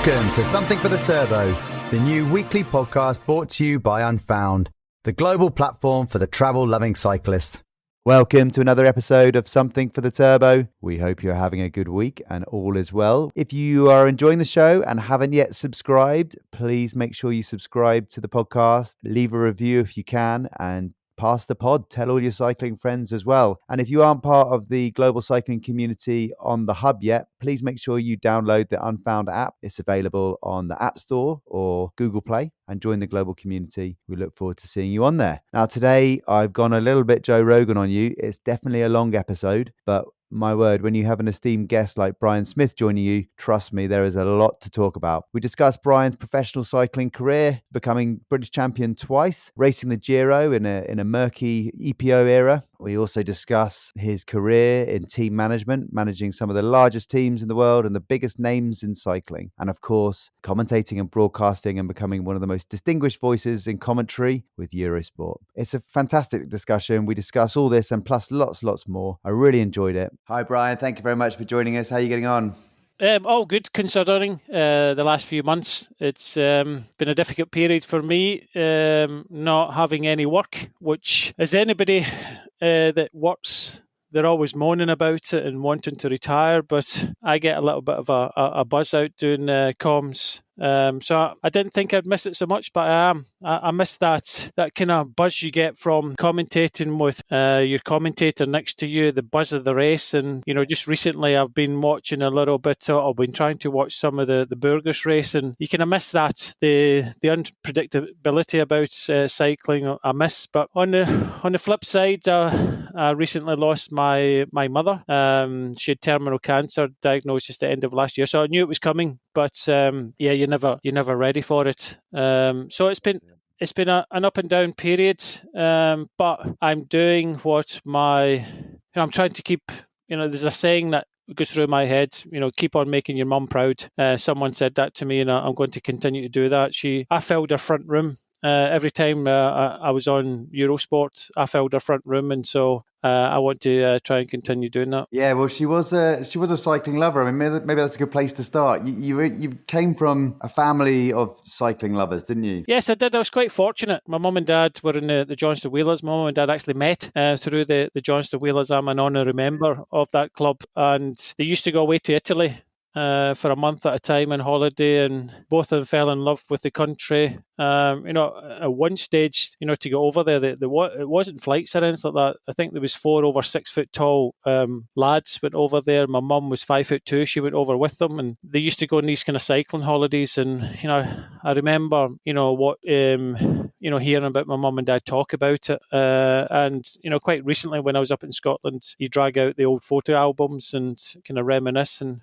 Welcome to Something for the Turbo, the new weekly podcast brought to you by Unfound, the global platform for the travel-loving cyclist. Welcome to another episode of Something for the Turbo. We hope you're having a good week and all is well. If you are enjoying the show and haven't yet subscribed, please make sure you subscribe to the podcast, leave a review if you can, and pass the pod. Tell all your cycling friends as well. And if you aren't part of the global cycling community on the hub yet, please make sure you download the Unfound app. It's available on the App Store or Google Play, and join the global community. We look forward to seeing you on there. Now, today I've gone a little bit Joe Rogan on you. It's definitely a long episode, but my word, when you have an esteemed guest like Brian Smith joining you, trust me, there is a lot to talk about. We discuss Brian's professional cycling career, becoming British champion twice, racing the Giro in a murky EPO era. We also discuss his career in team management, managing some of the largest teams in the world and the biggest names in cycling. And of course, commentating and broadcasting and becoming one of the most distinguished voices in commentary with Eurosport. It's a fantastic discussion. We discuss all this and plus lots more. I really enjoyed it. Hi, Brian. Thank you very much for joining us. How are you getting on? All good considering the last few months. It's been a difficult period for me, not having any work, which as anybody that works, they're always moaning about it and wanting to retire, but I get a little bit of a buzz out doing comms. So I didn't think I'd miss it so much, but I am. I miss that kind of buzz you get from commentating with your commentator next to you, the buzz of the race. And, just recently I've been watching a little bit, I've been trying to watch some of the Burgos race, and you kind of miss that, the unpredictability about cycling I miss. But on the flip side, I recently lost my mother. She had terminal cancer, diagnosed at the end of last year, so I knew it was coming. But you're never ready for it. So it's been an up and down period. But I'm doing what I'm trying to keep. There's a saying that goes through my head. Keep on making your mum proud. Someone said that to me, and I'm going to continue to do that. I filled her front room. Every time I was on Eurosport, I filled her front room, and so I want to try and continue doing that. Yeah, well, she was a cycling lover. I mean, maybe that's a good place to start. You came from a family of cycling lovers, didn't you? Yes, I did. I was quite fortunate. My mum and dad were in the Johnston Wheelers. My mum and dad actually met through the Johnston Wheelers. I'm an honorary member of that club, and they used to go away to Italy for a month at a time on holiday, and both of them fell in love with the country. At one stage, to go over there, it wasn't flights or anything like that. I think there was 4 over 6 foot tall lads went over there. My mum was 5'2". She went over with them, and they used to go on these kind of cycling holidays. And I remember, hearing about my mum and dad talk about it. And quite recently when I was up in Scotland, you drag out the old photo albums and kind of reminisce. And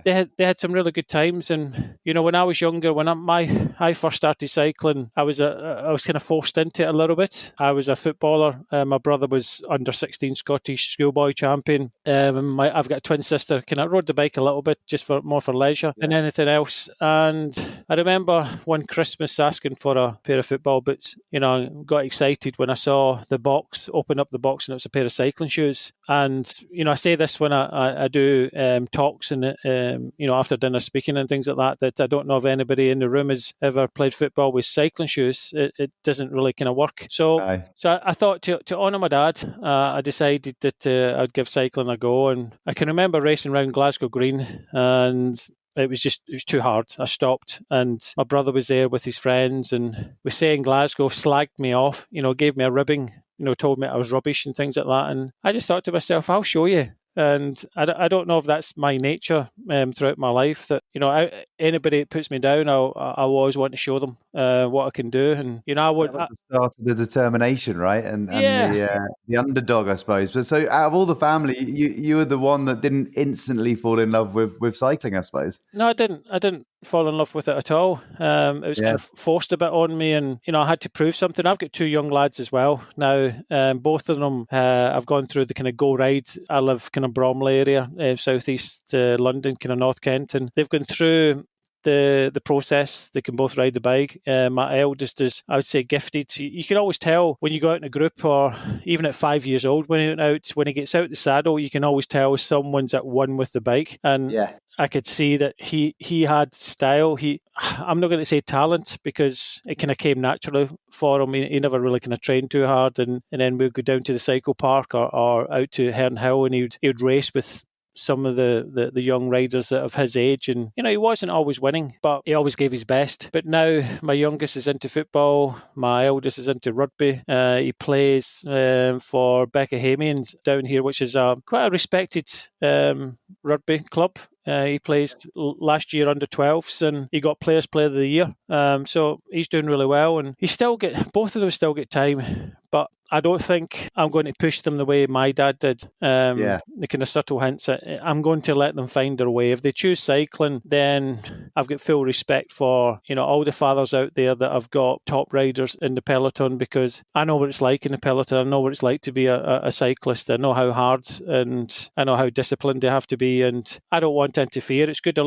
they had some really good times. And when I was younger, when I first started cycling, I was kind of forced into it a little bit. I was a footballer. My brother was under 16 Scottish schoolboy champion. I've got a twin sister. I rode the bike a little bit just more for leisure than anything else. And I remember one Christmas asking for a pair of football boots. I got excited when I saw the box, open up the box, and it was a pair of cycling shoes. And I say this when I do talks and after dinner speaking and things like that I don't know if anybody in the room has ever played football with cycling shoes. It doesn't really kind of work. So I thought to honour my dad, I decided that I'd give cycling a go. And I can remember racing around Glasgow Green, and it was too hard. I stopped, and my brother was there with his friends, and we say in Glasgow, slagged me off, gave me a ribbing, told me I was rubbish and things like that. And I just thought to myself, I'll show you. And I don't know if that's my nature throughout my life, that anybody that puts me down, I always want to show them what I can do. And I would. That was the start of the determination, right? And the underdog, I suppose. But so, out of all the family, you were the one that didn't instantly fall in love with cycling, I suppose. No, I didn't fall in love with it at all. It was kind of forced a bit on me, and I had to prove something. I've got 2 young lads as well now. Both of them have gone through the kind of go ride. I live kind of Bromley area, southeast London, kind of North Kent, and they've gone through the process. They can both ride the bike. My eldest is, I would say, gifted. You can always tell when you go out in a group, or even at 5 years old, when he gets out the saddle, you can always tell someone's at one with the bike. And I could see that he had style. I'm not going to say talent, because it kind of came naturally for him. He never really kind of trained too hard, and then we'd go down to the cycle park or out to Herne Hill, and he would race with some of the young riders of his age. And, he wasn't always winning, but he always gave his best. But now my youngest is into football. My eldest is into rugby. He plays for Becca Hamians down here, which is quite a respected rugby club. He plays last year under 12s, and he got Players Player of the Year. So he's doing really well, and both of them still get time. But I don't think I'm going to push them the way my dad did. The kind of subtle hints. I'm going to let them find their way. If they choose cycling, then I've got full respect for all the fathers out there that have got top riders in the peloton, because I know what it's like in the peloton. I know what it's like to be a cyclist. I know how hard, and I know how disciplined they have to be, and I don't want to interfere. It's good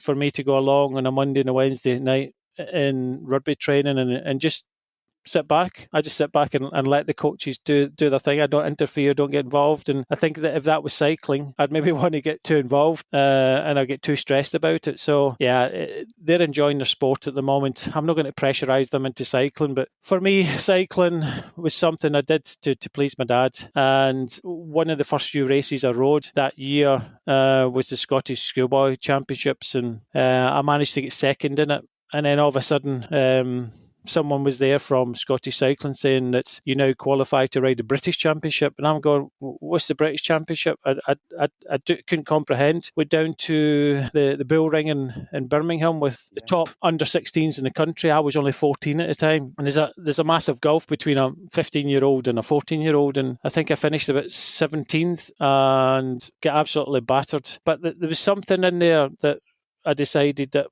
for me to go along on a Monday and a Wednesday night in rugby training and just sit back. I just sit back and let the coaches do their thing. I don't interfere, don't get involved. And I think that if that was cycling, I'd maybe want to get too involved and I'd get too stressed about it. So they're enjoying their sport at the moment. I'm not going to pressurise them into cycling, but for me, cycling was something I did to please my dad. And one of the first few races I rode that year was the Scottish Schoolboy Championships, and I managed to get second in it. And then all of a sudden, someone was there from Scottish Cycling saying that you now qualify to ride the British Championship. And I'm going, what's the British Championship? I couldn't comprehend. We're down to the bull ring in Birmingham with the top under 16s in the country. I was only 14 at the time. And there's a massive gulf between a 15-year-old and a 14-year-old. And I think I finished about 17th and got absolutely battered. But there was something in there that I decided that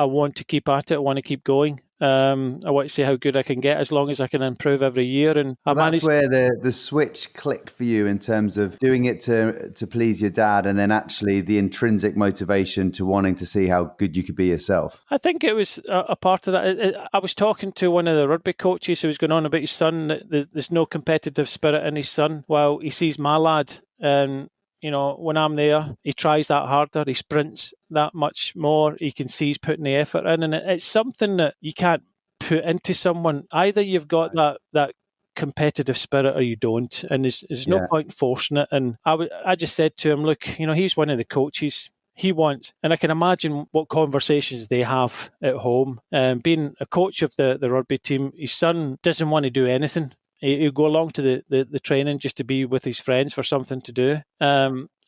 I want to keep at it. I want to keep going. I want to see how good I can get, as long as I can improve every year. And that's where the switch clicked for you, in terms of doing it to please your dad, and then actually the intrinsic motivation to wanting to see how good you could be yourself. I think it was a part of that. I was talking to one of the rugby coaches who was going on about his son, that there's no competitive spirit in his son. Well, he sees my lad, and when I'm there, he tries that harder, he sprints that much more, he can see he's putting the effort in, and it's something that you can't put into someone. Either you've got that competitive spirit or you don't, and there's no point forcing it. And I just said to him, look, he's one of the coaches. He wants, and I can imagine what conversations they have at home. Being a coach of the rugby team, his son doesn't want to do anything. He'll go along to the training just to be with his friends for something to do.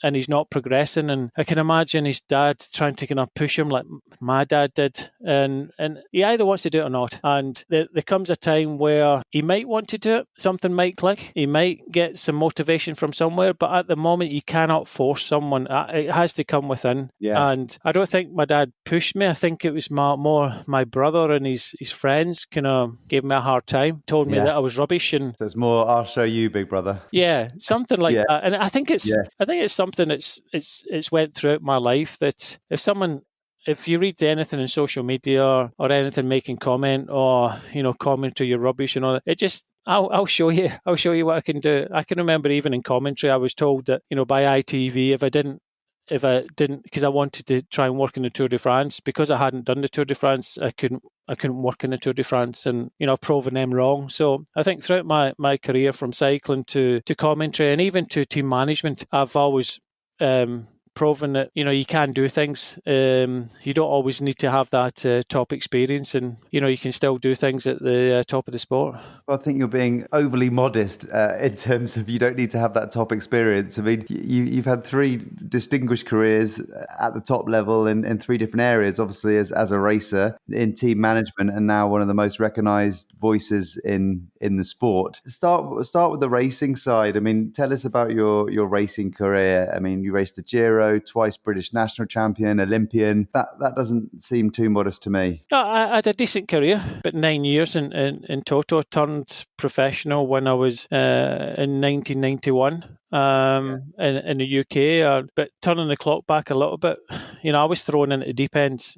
And he's not progressing. And I can imagine his dad trying to kind of push him like my dad did. And he either wants to do it or not. And there comes a time where he might want to do it. Something might click. He might get some motivation from somewhere. But at the moment, you cannot force someone. It has to come within. Yeah. And I don't think my dad pushed me. I think it was more my brother and his friends kind of gave me a hard time, told me that I was rubbish. And so it's more, I'll show you, big brother. Yeah, something like that. And I think it's something it's went throughout my life, that if you read anything in social media or anything making comment or commentary, you're rubbish and all that, it just I'll show you what I can do. I can remember even in commentary I was told that by ITV if I didn't, because I wanted to try and work in the Tour de France, because I hadn't done the Tour de France, I couldn't work in the Tour de France, and I've proven them wrong. So I think throughout my career, from cycling to commentary and even to team management, I've always proven that you can do things. You don't always need to have that top experience, and you can still do things at the top of the sport. Well, I think you're being overly modest in terms of you don't need to have that top experience. I mean, you've had 3 distinguished careers at the top level in 3 different areas, obviously as a racer, in team management, and now one of the most recognised voices in the sport. Start with the racing side. I mean, tell us about your racing career. I mean, you raced the Giro, Giro, twice British national champion, Olympian. That doesn't seem too modest to me. No, I had a decent career, but 9 years in total. Turned professional when I was in 1991 in the UK. But turning the clock back a little bit, I was thrown into the deep end.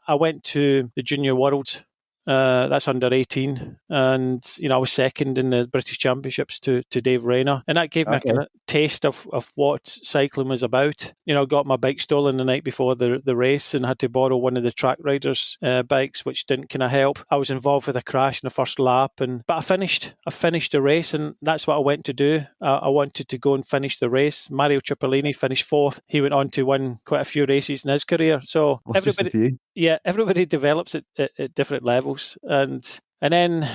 I went to the Junior Worlds. That's under 18, and I was second in the British Championships to Dave Rayner, and that gave me a kind of taste of what cycling was about. Got my bike stolen the night before the race and had to borrow one of the track riders' bikes, which didn't kind of help. I was involved with a crash in the first lap, but I finished the race, and that's what I went to do. I wanted to go and finish the race. Mario Cipollini finished fourth. He went on to win quite a few races in his career. So everybody develops at different levels. And then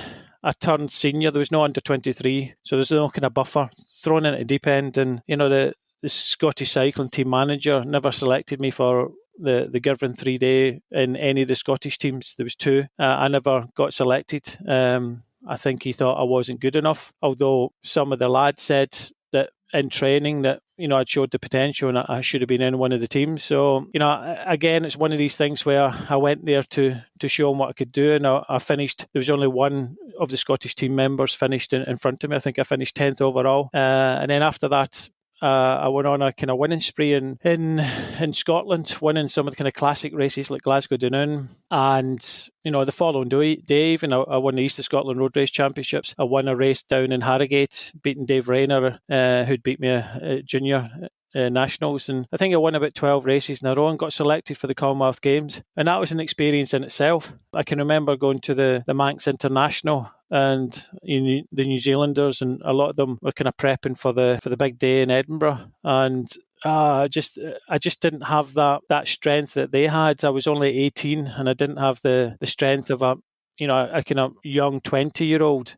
I turned senior. There was no under 23, so there's no kind of buffer. Thrown into the deep end, and the Scottish cycling team manager never selected me for the Girvan 3-day in any of the Scottish teams. There was two. I never got selected. I think he thought I wasn't good enough, although some of the lads said that in training that I'd showed the potential and I should have been in one of the teams. So again, it's one of these things where I went there to show them what I could do, and I finished. There was only one of the Scottish team members finished in front of me. I think I finished 10th overall, and then after that I went on a kind of winning spree in Scotland, winning some of the kind of classic races like Glasgow Dunoon, and the following day even I won the East of Scotland Road Race Championships. I won a race down in Harrogate, beating Dave Rayner, who'd beat me at junior nationals, and I think I won about 12 races in a row and got selected for the Commonwealth Games, and that was an experience in itself. I can remember going to the Manx International, and the New Zealanders and a lot of them were kind of prepping for the big day in Edinburgh, and I just didn't have that strength that they had. I was only 18 and I didn't have the strength of a kind of young 20-year-old,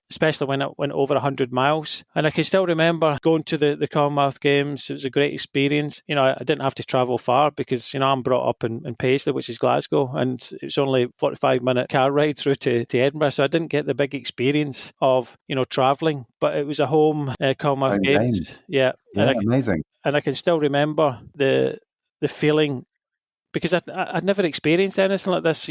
especially when it went over 100 miles. And I can still remember going to the Commonwealth Games. It was a great experience. I didn't have to travel far because, I'm brought up in Paisley, which is Glasgow, and it was only a 45-minute car ride through to Edinburgh. So I didn't get the big experience of, travelling, but it was a home Commonwealth Games. Yeah, amazing. And I can still remember the feeling, because I'd never experienced anything like this.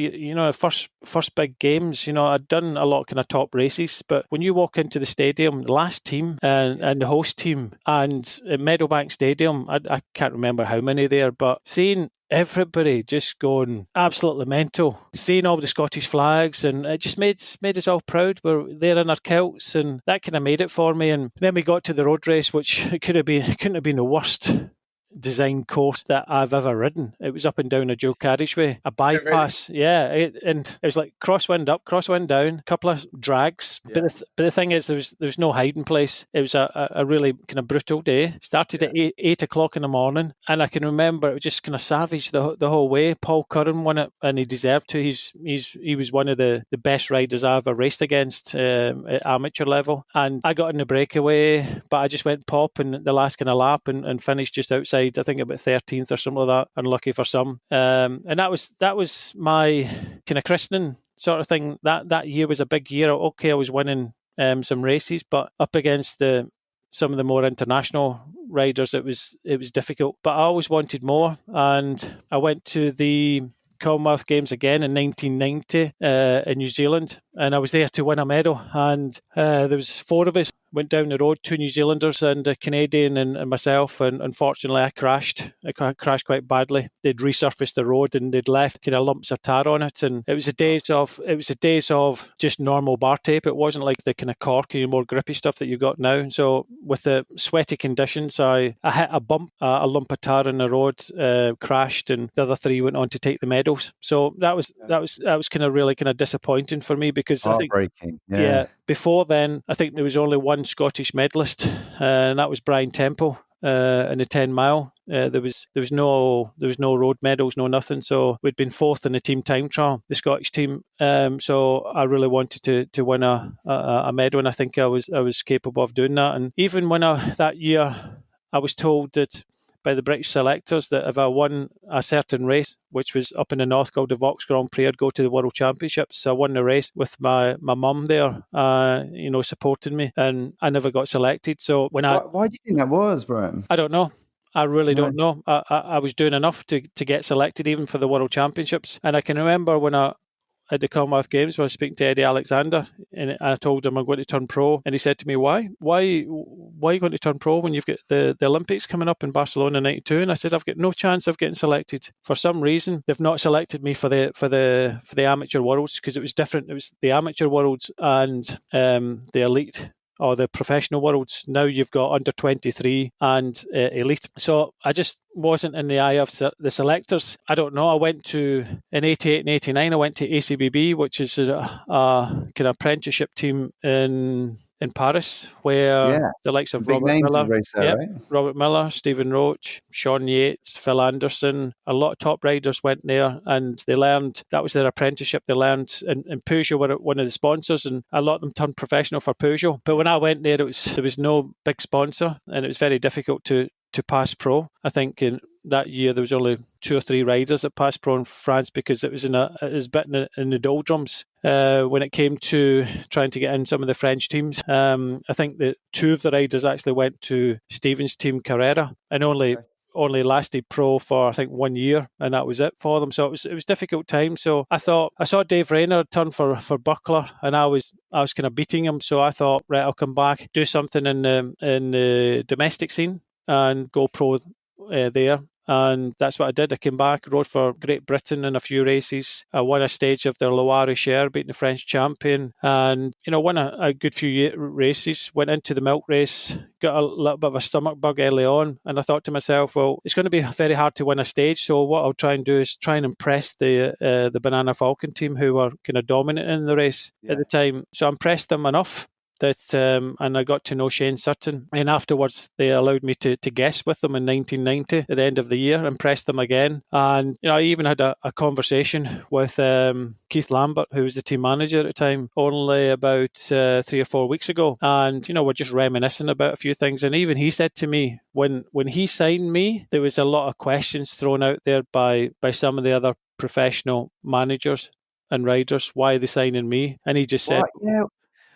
First big games, I'd done a lot of kind of top races, but when you walk into the stadium, the last team and the host team, and at Meadowbank Stadium, I can't remember how many there, but seeing everybody just going absolutely mental, seeing all the Scottish flags, and it just made us all proud. We're there in our kilts, and that kind of made it for me. And then we got to the road race, which couldn't have been the worst design course that I've ever ridden. It was up and down a dual carriageway, a bypass. And it was like crosswind up, crosswind down, a couple of drags. Yeah. But the thing is, there was no hiding place. It was a really kind of brutal day. Started at 8 o'clock in the morning, and I can remember it was just kind of savage the whole way. Paul Curran won it, and he deserved to. He was one of the best riders I ever raced against at amateur level. And I got in the breakaway, but I just went pop in the last kind of lap and finished just outside. I think about 13th or something like that. Unlucky for some. And that was my kind of christening sort of thing. That year was a big year. Okay, I was winning some races, but up against some of the more international riders, it was difficult. But I always wanted more, and I went to the Commonwealth Games again in 1990 in New Zealand, and I was there to win a medal. And there was 4 of us. Went down the road, 2 New Zealanders and a Canadian and myself, and unfortunately I crashed. I crashed quite badly. They'd resurfaced the road and they'd left kind of lumps of tar on it, and it was a days of just normal bar tape. It wasn't like the kind of corky, more grippy stuff that you got now. So with the sweaty conditions, I hit a bump, a lump of tar in the road, crashed, and the other 3 went on to take the medals. So that was kind of really kind of disappointing for me, because I think before then I think there was only one Scottish medalist, and that was Brian Temple in the 10 mile. There was no road medals, no nothing. So we'd been 4th in the team time trial, the Scottish team. So I really wanted to win a medal, and I think I was capable of doing that. And even when that year I was told that by the British selectors that if I won a certain race, which was up in the north called the Vaux Grand Prix, I'd go to the World Championships. So I won the race with my mum there, supporting me, and I never got selected. So why do you think that was, Brian? I don't know. I really don't know. I was doing enough to get selected even for the World Championships. And I can remember when at the Commonwealth Games when I was speaking to Eddie Alexander, and I told him I'm going to turn pro, and he said to me, why are you going to turn pro when you've got the Olympics coming up in Barcelona in '92? And I said, I've got no chance of getting selected. For some reason, they've not selected me for the amateur worlds, because it was different. It was the amateur worlds and the elite or the professional worlds. Now you've got under 23 and elite. So I just wasn't in the eye of the selectors. I don't know. I went to, in 88 and 89, I went to ACBB, which is a kind of apprenticeship team in Paris, where the likes of Robert Miller, Robert Miller, Stephen Roach, Sean Yates, Phil Anderson, a lot of top riders went there, and they learned, that was their apprenticeship. They learned, and Peugeot were one of the sponsors, and a lot of them turned professional for Peugeot. But when I went there, there was no big sponsor, and it was very difficult to pass pro. I think in that year there was only 2 or 3 riders that passed pro in France, because it was a bit in the doldrums when it came to trying to get in some of the French teams. I think that 2 of the riders actually went to Stephen's team, Carrera, and only lasted pro for I think 1 year, and that was it for them. So it was difficult time. So I saw Dave Rayner turn for Buckler, and I was kind of beating him. So I thought, right, I'll come back, do something in the domestic scene and go pro there. And that's what I did. I came back, rode for Great Britain in a few races. I won a stage of the Loire-Richer, beating the French champion, and won a good few races. Went into the milk race, got a little bit of a stomach bug early on, and I thought to myself, well, it's going to be very hard to win a stage. So what I'll try and do is try and impress the Banana Falcon team, who were kind of dominant in the race at the time. So I impressed them enough that and I got to know Shane Sutton, and afterwards they allowed me to guest with them in 1990 at the end of the year, impressed them again. And I even had a conversation with Keith Lambert, who was the team manager at the time, only about 3 or 4 weeks ago, and we're just reminiscing about a few things. And even he said to me, when he signed me, there was a lot of questions thrown out there by some of the other professional managers and riders, why are they signing me? And he just said,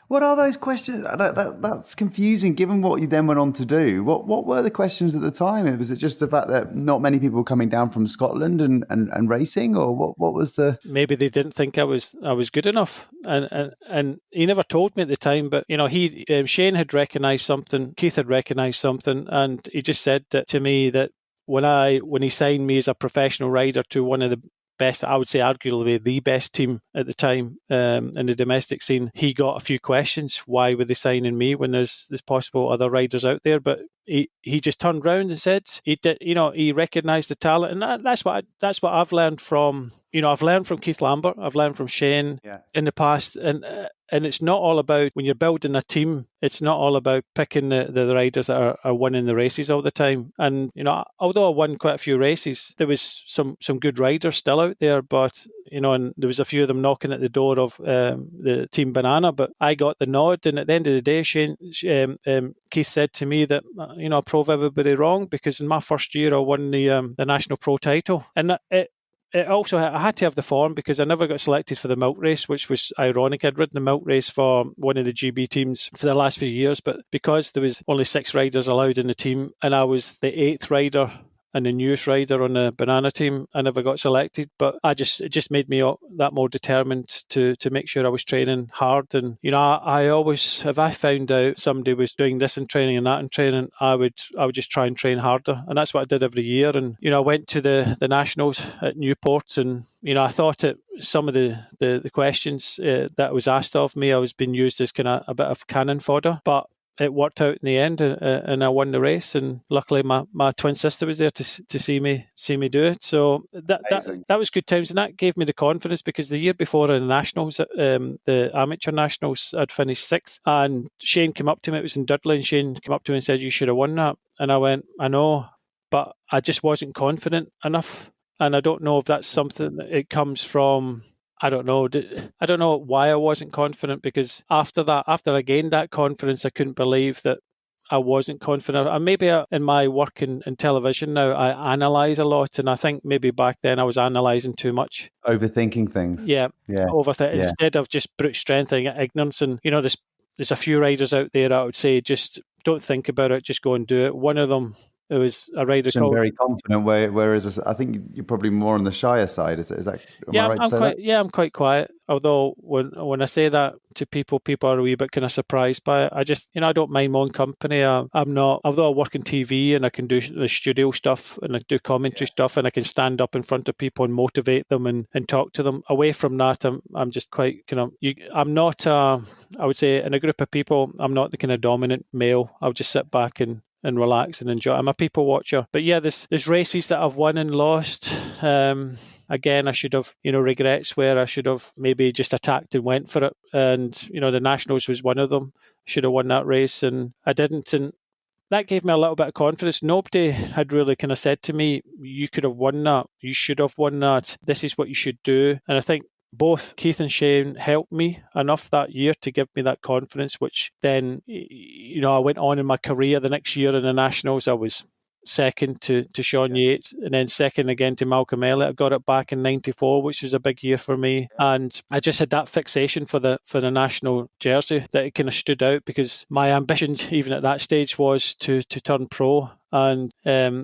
what are those questions? That's confusing, given what you then went on to do. What were the questions at the time? Was it just the fact that not many people were coming down from Scotland and racing, or what was the? Maybe they didn't think I was good enough, and he never told me at the time. But Shane had recognised something, Keith had recognised something, and he just said that to me that when he signed me as a professional rider to one of the best, I would say arguably the best team at the time in the domestic scene, he got a few questions. Why were they signing me when there's possible other riders out there? But he just turned round and said he did. He recognised the talent, and that's what I've learned from. I've learned from Keith Lambert. I've learned from Shane in the past, and it's not all about, when you're building a team, it's not all about picking the riders that are winning the races all the time. And although I won quite a few races, there was some good riders still out there, but and there was a few of them knocking at the door of the Team Banana, but I got the nod. And at the end of the day, Keith said to me that I proved everybody wrong, because in my first year I won the national pro title, and it also, I had to have the form, because I never got selected for the milk race, which was ironic. I'd ridden the milk race for one of the GB teams for the last few years, but because there was only 6 riders allowed in the team, and I was the 8th rider and the newest rider on the Banana team, I never got selected. But it just made me that more determined to make sure I was training hard. And I always, if I found out somebody was doing this in training and that in training, I would just try and train harder, and that's what I did every year. And I went to the nationals at Newport, and I thought that some of the questions that was asked of me, I was being used as kind of a bit of cannon fodder, but it worked out in the end, and I won the race. And luckily, my twin sister was there to see me do it. So that was good times, and that gave me the confidence, because the year before in the nationals, the amateur nationals, I'd finished 6th, and Shane came up to me. It was in Dudley, and Shane came up to me and said, "You should have won that." And I went, "I know, but I just wasn't confident enough." And I don't know if that's something that it comes from. I don't know why I wasn't confident, because after I gained that confidence, I couldn't believe that I wasn't confident. And maybe in my work in television now, I analyse a lot, and I think maybe back then I was analysing too much. Overthinking things. Yeah. Instead of just brute strength and ignorance. And, there's a few riders out there I would say, just don't think about it, just go and do it. One of them it was a rider called... very confident, whereas I think you're probably more on the shyer side. Is that? Am I right to say that? I'm quite quiet. Although when I say that to people are a wee bit kind of surprised by it. I just, I don't mind my own company. I'm not, although I work in TV and I can do the studio stuff and I do commentary stuff and I can stand up in front of people and motivate them and talk to them. Away from that, I'm just quite kind of, I'm not, I would say in a group of people, I'm not the kind of dominant male. I'll just sit back and relax and enjoy. I'm a people watcher. But yeah, there's races that I've won and lost. Again, I should have, regrets where I should have maybe just attacked and went for it. And, the Nationals was one of them. Should have won that race and I didn't. And that gave me a little bit of confidence. Nobody had really kind of said to me, you could have won that. You should have won that. This is what you should do. And I think both Keith and Shane helped me enough that year to give me that confidence, which then, I went on in my career. The next year in the Nationals, I was second to Sean Yates and then second again to Malcolm Elliott. I got it back in 94, which was a big year for me. And I just had that fixation for the national jersey that it kind of stood out because my ambition, even at that stage, was to turn pro. And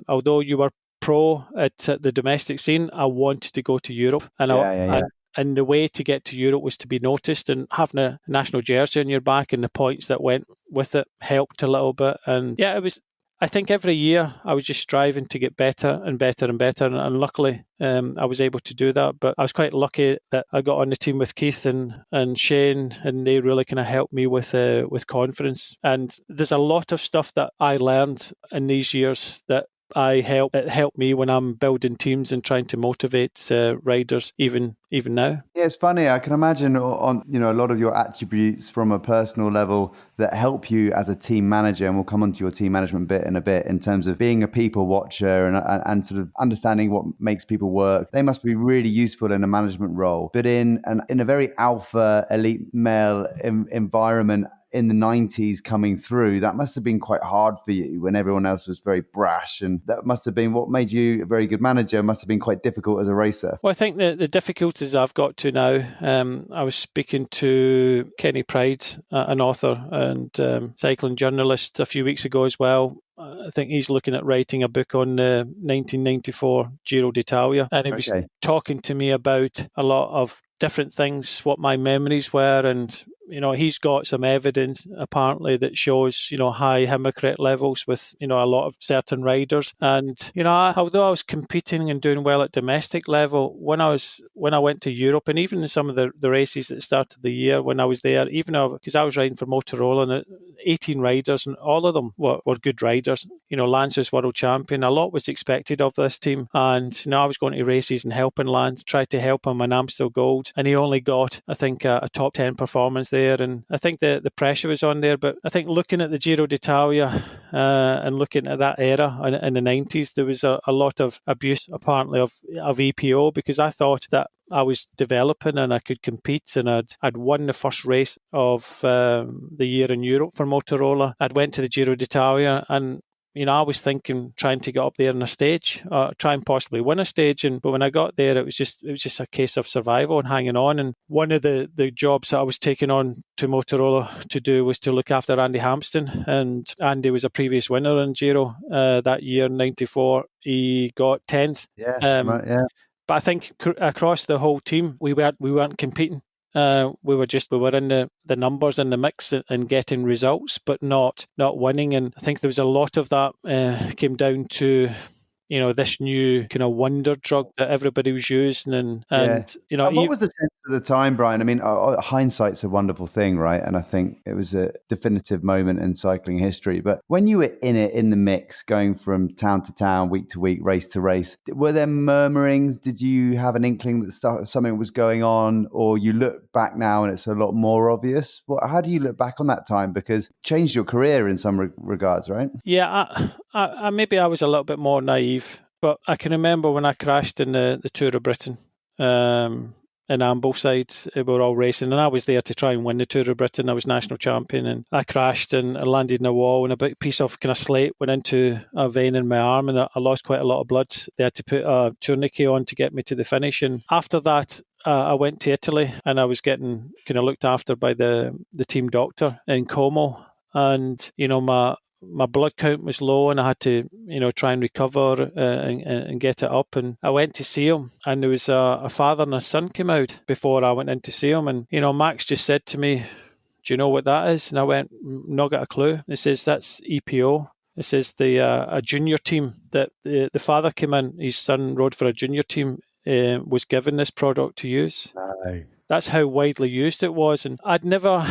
although you were pro at the domestic scene, I wanted to go to Europe. And the way to get to Europe was to be noticed, and having a national jersey on your back and the points that went with it helped a little bit. And yeah, it was, I think every year I was just striving to get better and better and better. And luckily I was able to do that. But I was quite lucky that I got on the team with Keith and Shane, and they really kind of helped me with confidence. And there's a lot of stuff that I learned in these years that it helped me when I'm building teams and trying to motivate riders even now. Yeah, it's funny. I can imagine on a lot of your attributes from a personal level that help you as a team manager, and we'll come on to your team management bit in a bit, in terms of being a people watcher and sort of understanding what makes people work. They must be really useful in a management role, but in a very alpha elite male environment in the 90s coming through, that must have been quite hard for you when everyone else was very brash, and that must have been what made you a very good manager. Must have been quite difficult as a racer. Well, I think the difficulties I've got to now, I was speaking to Kenny Pride, an author and cycling journalist, a few weeks ago as well. I think he's looking at writing a book on the 1994 Giro d'Italia, and he was talking to me about a lot of different things, what my memories were, and he's got some evidence apparently that shows high hematocrit levels with a lot of certain riders. And although I was competing and doing well at domestic level, when I went to Europe, and even in some of the races at the start of the year when I was there, even because I was riding for Motorola, and 18 riders, and all of them were good riders. Lance was world champion. A lot was expected of this team, and I was going to races and helping Lance, tried to help him in Amstel Gold, and he only got, I think, a top 10 performance there. And I think the pressure was on there. But I think looking at the Giro d'Italia and looking at that era in the 90s, there was a lot of abuse apparently of EPO, because I thought that I was developing and I could compete, and I'd won the first race of the year in Europe for Motorola. I'd went to the Giro d'Italia, and I was thinking trying to get up there on a stage, try and possibly win a stage. But when I got there, it was just a case of survival and hanging on. And one of the jobs that I was taking on to Motorola to do was to look after Andy Hampston. And Andy was a previous winner in Giro that year in 94. He got 10th. But I think across the whole team, we weren't competing. We were in the numbers and the mix and getting results, but not winning. And I think there was a lot of that came down to this new kind of wonder drug that everybody was using. And what was the sense at the time, Brian? I mean, hindsight's a wonderful thing, right? And I think it was a definitive moment in cycling history. But when you were in the mix, going from town to town, week to week, race to race, were there murmurings? Did you have an inkling that something was going on, or you look back now and it's a lot more obvious? How do you look back on that time? Because it changed your career in some regards, right? Yeah, I maybe I was a little bit more naive. But I can remember when I crashed in the Tour of Britain in Ambleside. We were all racing, and I was there to try and win the Tour of Britain. I was national champion, and I crashed and I landed in a wall, and a big piece of kind of slate went into a vein in my arm, and I lost quite a lot of blood. They had to put a tourniquet on to get me to the finish. And after that, I went to Italy, and I was getting kind of looked after by the team doctor in Como. And my blood count was low and I had to, try and recover and get it up. And I went to see him, and there was a father and a son came out before I went in to see him. And, Max just said to me, "Do you know what that is?" And I went, "Not got a clue." He says, "That's EPO." It says a junior team that the father came in, his son rode for a junior team, was given this product to use. No. That's how widely used it was. And I'd never,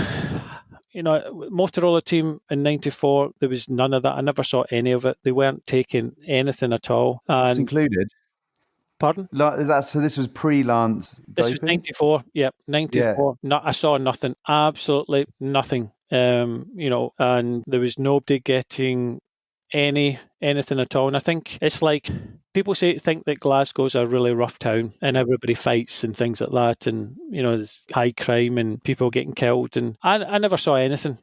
Motorola team in '94, there was none of that. I never saw any of it. They weren't taking anything at all. It's included. Pardon? So this was pre-Lance doping? This was '94. Yep, '94. Yeah. I saw nothing. Absolutely nothing. And there was nobody getting anything at all. And I think it's like people think that Glasgow's a really rough town and everybody fights and things like that, and there's high crime and people getting killed, and I never saw anything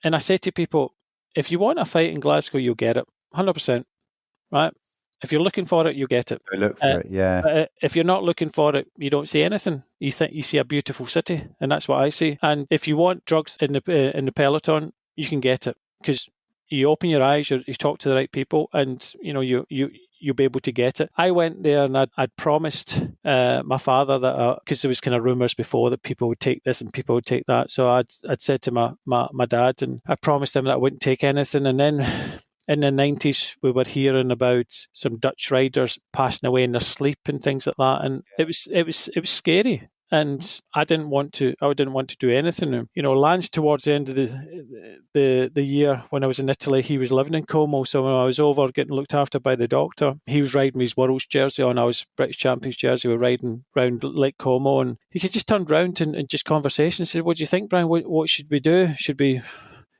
and I say to people, if you want a fight in Glasgow, you'll get it 100%, right? If you're looking for it, you'll get it. Look for it, yeah. But if you're not looking for it, you don't see anything. You think you see a beautiful city, and that's what I see. And if you want drugs in the peloton, you can get it, because you open your eyes, you talk to the right people, and you'll be able to get it. I went there and I'd promised my father that, because there was kind of rumours before that people would take this and people would take that. So I'd said to my dad, and I promised him that I wouldn't take anything. And then in the 90s, we were hearing about some Dutch riders passing away in their sleep and things like that, and it was scary. And I didn't want to do anything. Lance, towards the end of the year when I was in Italy, he was living in Como. So when I was over getting looked after by the doctor, he was riding his World's jersey on. I was British Champions jersey. We were riding round Lake Como, and he just turned round and just conversation and said, "What do you think, Brian? What should we do? Should we,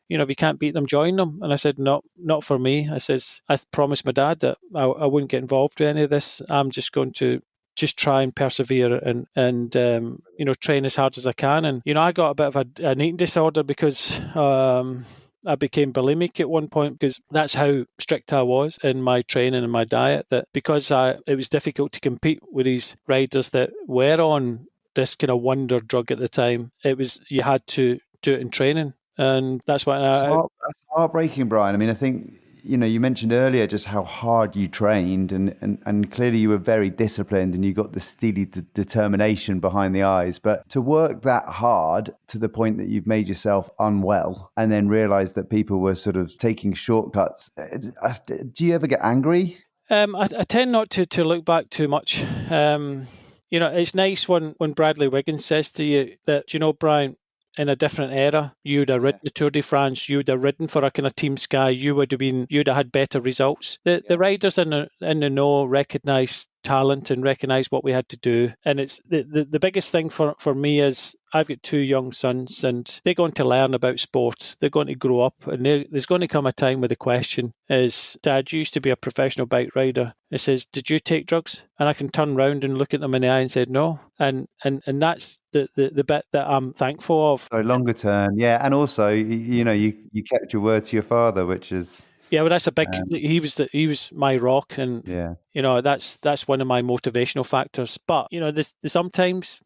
if you can't beat them, join them?" And I said, "No, not for me." I says, "I promised my dad that I wouldn't get involved with any of this. I'm just going to try and persevere and train as hard as I can." And I got a bit of an eating disorder because I became bulimic at one point, because that's how strict I was in my training and my diet, that because it was difficult to compete with these riders that were on this kind of wonder drug at the time. You had to do it in training, and that's what that's heartbreaking, Brian. I mean, I think you mentioned earlier just how hard you trained, and clearly you were very disciplined, and you got the steely determination behind the eyes. But to work that hard to the point that you've made yourself unwell, and then realize that people were sort of taking shortcuts, do you ever get angry? I tend not to look back too much. It's nice when Bradley Wiggins says to you that, Brian, in a different era, you'd have ridden the Tour de France, you'd have ridden for a kind of Team Sky, you'd have had better results. The riders in the know recognise talent and recognise what we had to do. And it's the biggest thing for me is I've got two young sons, and they're going to learn about sports. They're going to grow up, and there's going to come a time where the question is, Dad, you used to be a professional bike rider. It says, did you take drugs? And I can turn around and look at them in the eye and say, no. And that's the bit that I'm thankful of. So longer term, yeah. And also, you kept your word to your father, which is... Yeah, well, that's a big. He was my rock, and that's one of my motivational factors. But there's sometimes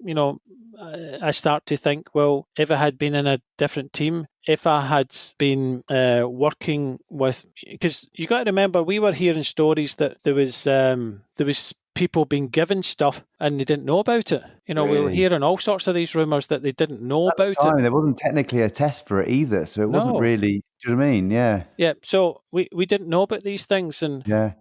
I start to think, well, if I had been in a different team, if I had been working with, because you got to remember, we were hearing stories that there was people being given stuff and they didn't know about it. Really? We were hearing all sorts of these rumours that they didn't know about it. There wasn't technically a test for it either, so it wasn't really. Do you know what I mean? Yeah. Yeah. So we didn't know about these things, and there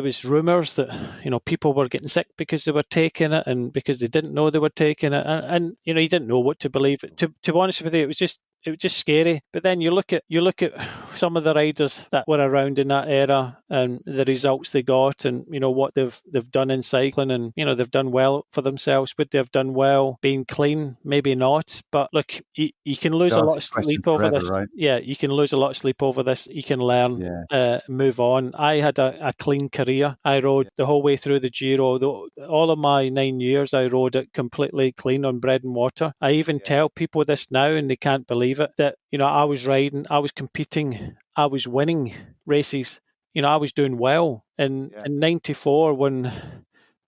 was rumours that people were getting sick because they were taking it, and because they didn't know they were taking it, and you didn't know what to believe. To be honest with you, it was just scary. But then you look at some of the riders that were around in that era and the results they got, and what they've done in cycling, and they've done well for themselves. Would they have done well being clean? Maybe not. But look, you can lose a lot of sleep over this. Right? Yeah, you can lose a lot of sleep over this. You can learn, move on. I had a clean career. I rode the whole way through the Giro. All of my 9 years, I rode it completely clean on bread and water. I even tell people this now, and they can't believe it, that I was riding, I was competing, I was winning races. I was doing well in '94 when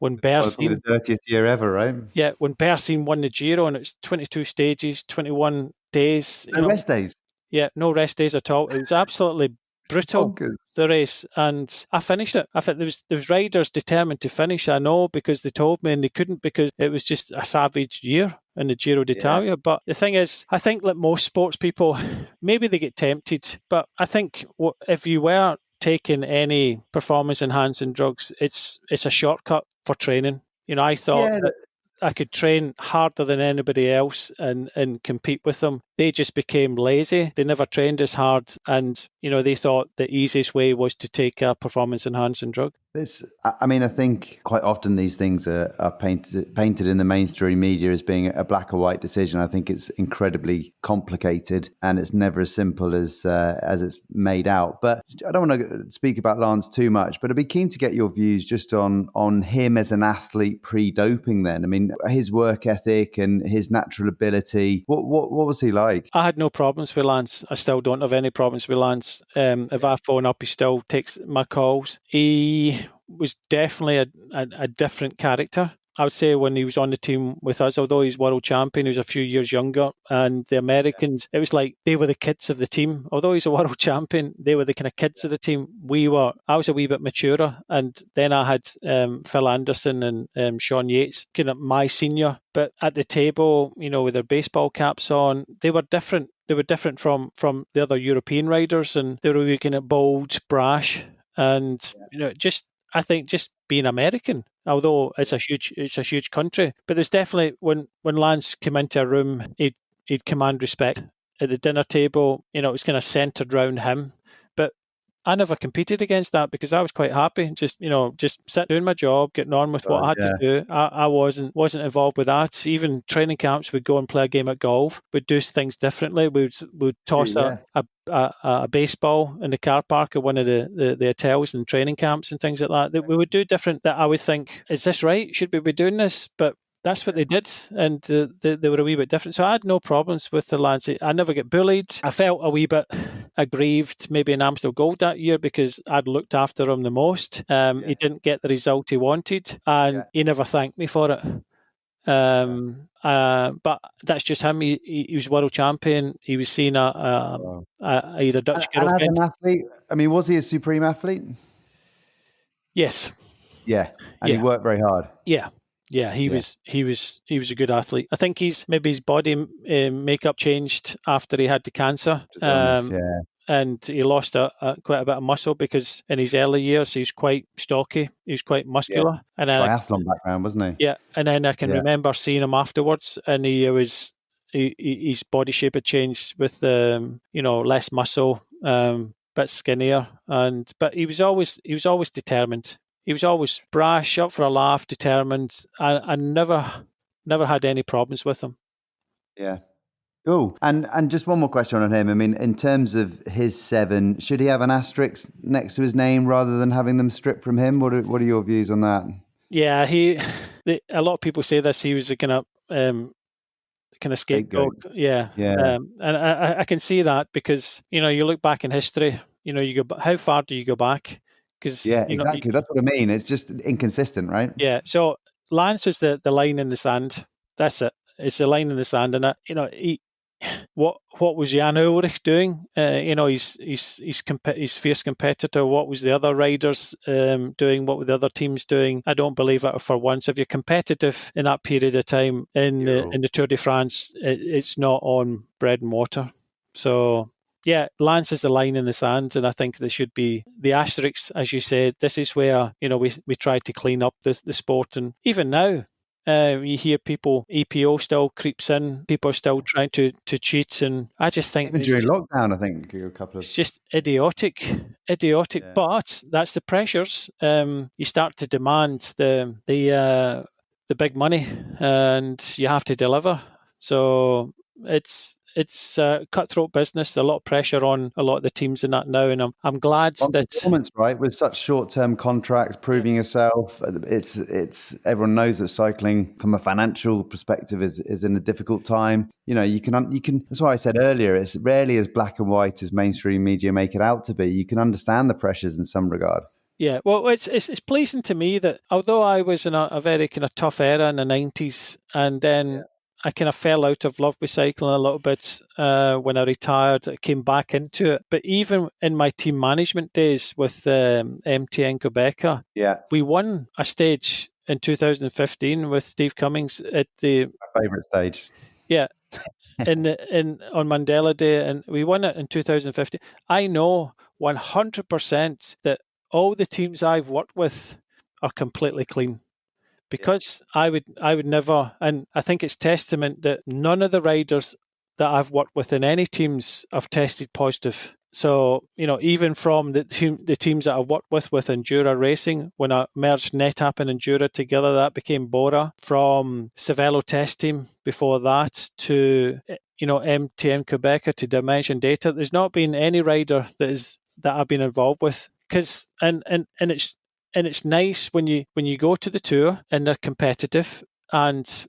Bersine, the dirtiest year ever, right? Yeah, when Bersine won the Giro, and it's 22 stages, 21 days. No rest days. Yeah, no rest days at all. It was absolutely brutal, the race, and I finished it. I think there was riders determined to finish. I know, because they told me, and they couldn't because it was just a savage year in the Giro d'Italia. But the thing is, I think like most sports people, maybe they get tempted, but I think if you were taking any performance enhancing drugs, it's a shortcut for training. I thought that I could train harder than anybody else and compete with them. They just became lazy. They never trained as hard, and they thought the easiest way was to take a performance enhancing drug. I think quite often these things are painted in the mainstream media as being a black or white decision. I think it's incredibly complicated, and it's never as simple as it's made out. But I don't want to speak about Lance too much, but I'd be keen to get your views just on him as an athlete pre-doping then. I mean, his work ethic and his natural ability, what was he like? I had no problems with Lance. I still don't have any problems with Lance. If I phone up, he still takes my calls. He was definitely a different character. I would say when he was on the team with us, although he's world champion, he was a few years younger. And the Americans, it was like they were the kids of the team. Although he's a world champion, they were the kind of kids of the team. I was a wee bit maturer. And then I had Phil Anderson and Sean Yates, kind of my senior. But at the table, with their baseball caps on, they were different. They were different from the other European riders, and they were kind of bold, brash, and I think just being American, although it's a huge country. But there's definitely when Lance came into a room, he'd command respect. At the dinner table, it was kind of centered around him. But I never competed against that because I was quite happy, just sit doing my job, getting on with what I had to do. I wasn't involved with that. Even training camps, we'd go and play a game of golf. We'd do things differently. We'd toss a baseball in the car park at one of the hotels and training camps and things like that. We would do different. That I would think, is this right? Should we be doing this? But that's what they did, and they were a wee bit different. So I had no problems with the Lance. I never get bullied. I felt a wee bit aggrieved maybe in Amstel Gold that year because I'd looked after him the most. He didn't get the result he wanted, and he never thanked me for it. But that's just him. He was world champion. He was seen he had a Dutch girlfriend. And as an athlete, I mean, was he a supreme athlete? Yes. Yeah, and he worked very hard. Yeah, he was a good athlete. I think his body makeup changed after he had the cancer. And he lost quite a bit of muscle because in his early years he was quite stocky, he was quite muscular. Yeah. And triathlon background, wasn't he? Yeah, and then I can remember seeing him afterwards, and his body shape had changed with less muscle, bit skinnier, but he was always determined. He was always brash, up for a laugh, determined. I never had any problems with him. Yeah. Cool. And just one more question on him. I mean, in terms of his 7, should he have an asterisk next to his name rather than having them stripped from him? What are your views on that? Yeah, a lot of people say this. He was a kind of scapegoat. Yeah. And I can see that because you look back in history. You go, how far do you go back? Exactly. That's what I mean. It's just inconsistent, right? Yeah. So Lance is the line in the sand. That's it. It's the line in the sand, and what was Jan Ullrich doing? His fierce competitor. What was the other riders doing? What were the other teams doing? I don't believe it for once. If you're competitive in that period of time in the Tour de France, it's not on bread and water. So. Yeah, Lance is the line in the sand, and I think there should be the asterisks, as you said. This is where we try to clean up the sport, and even now, you hear people EPO still creeps in. People are still trying to cheat, and I just think even during lockdown, I think a couple of it's just idiotic. Yeah. But that's the pressures. You start to demand the big money, and you have to deliver. So it's a cutthroat business. A lot of pressure on a lot of the teams in that now, and I'm glad that performance, right, with such short-term contracts, proving yourself. It's everyone knows that cycling from a financial perspective is in a difficult time. You can. That's why I said earlier, it's rarely as black and white as mainstream media make it out to be. You can understand the pressures in some regard. Yeah, well, it's pleasing to me that although I was in a very kind of tough era in the 90s, and then I kind of fell out of love with cycling a little bit when I retired. I came back into it. But even in my team management days with MTN-Qhubeka, we won a stage in 2015 with Steve Cummings at the... My favourite stage. Yeah. on Mandela Day, and we won it in 2015. I know 100% that all the teams I've worked with are completely clean. Because I would never, and I think it's testament that none of the riders that I've worked with in any teams have tested positive. So, even from the teams that I've worked with Endura Racing, when I merged NetApp and Endura together, that became Bora. From Cervelo Test Team before that to, MTN-Qhubeka to Dimension Data, there's not been any rider that I've been involved with. Because, and it's nice when you go to the tour and they're competitive and,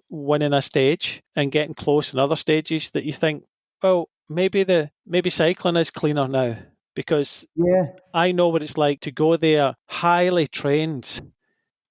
winning a stage and getting close in other stages that you think, well, maybe cycling is cleaner now, because I know what it's like to go there highly trained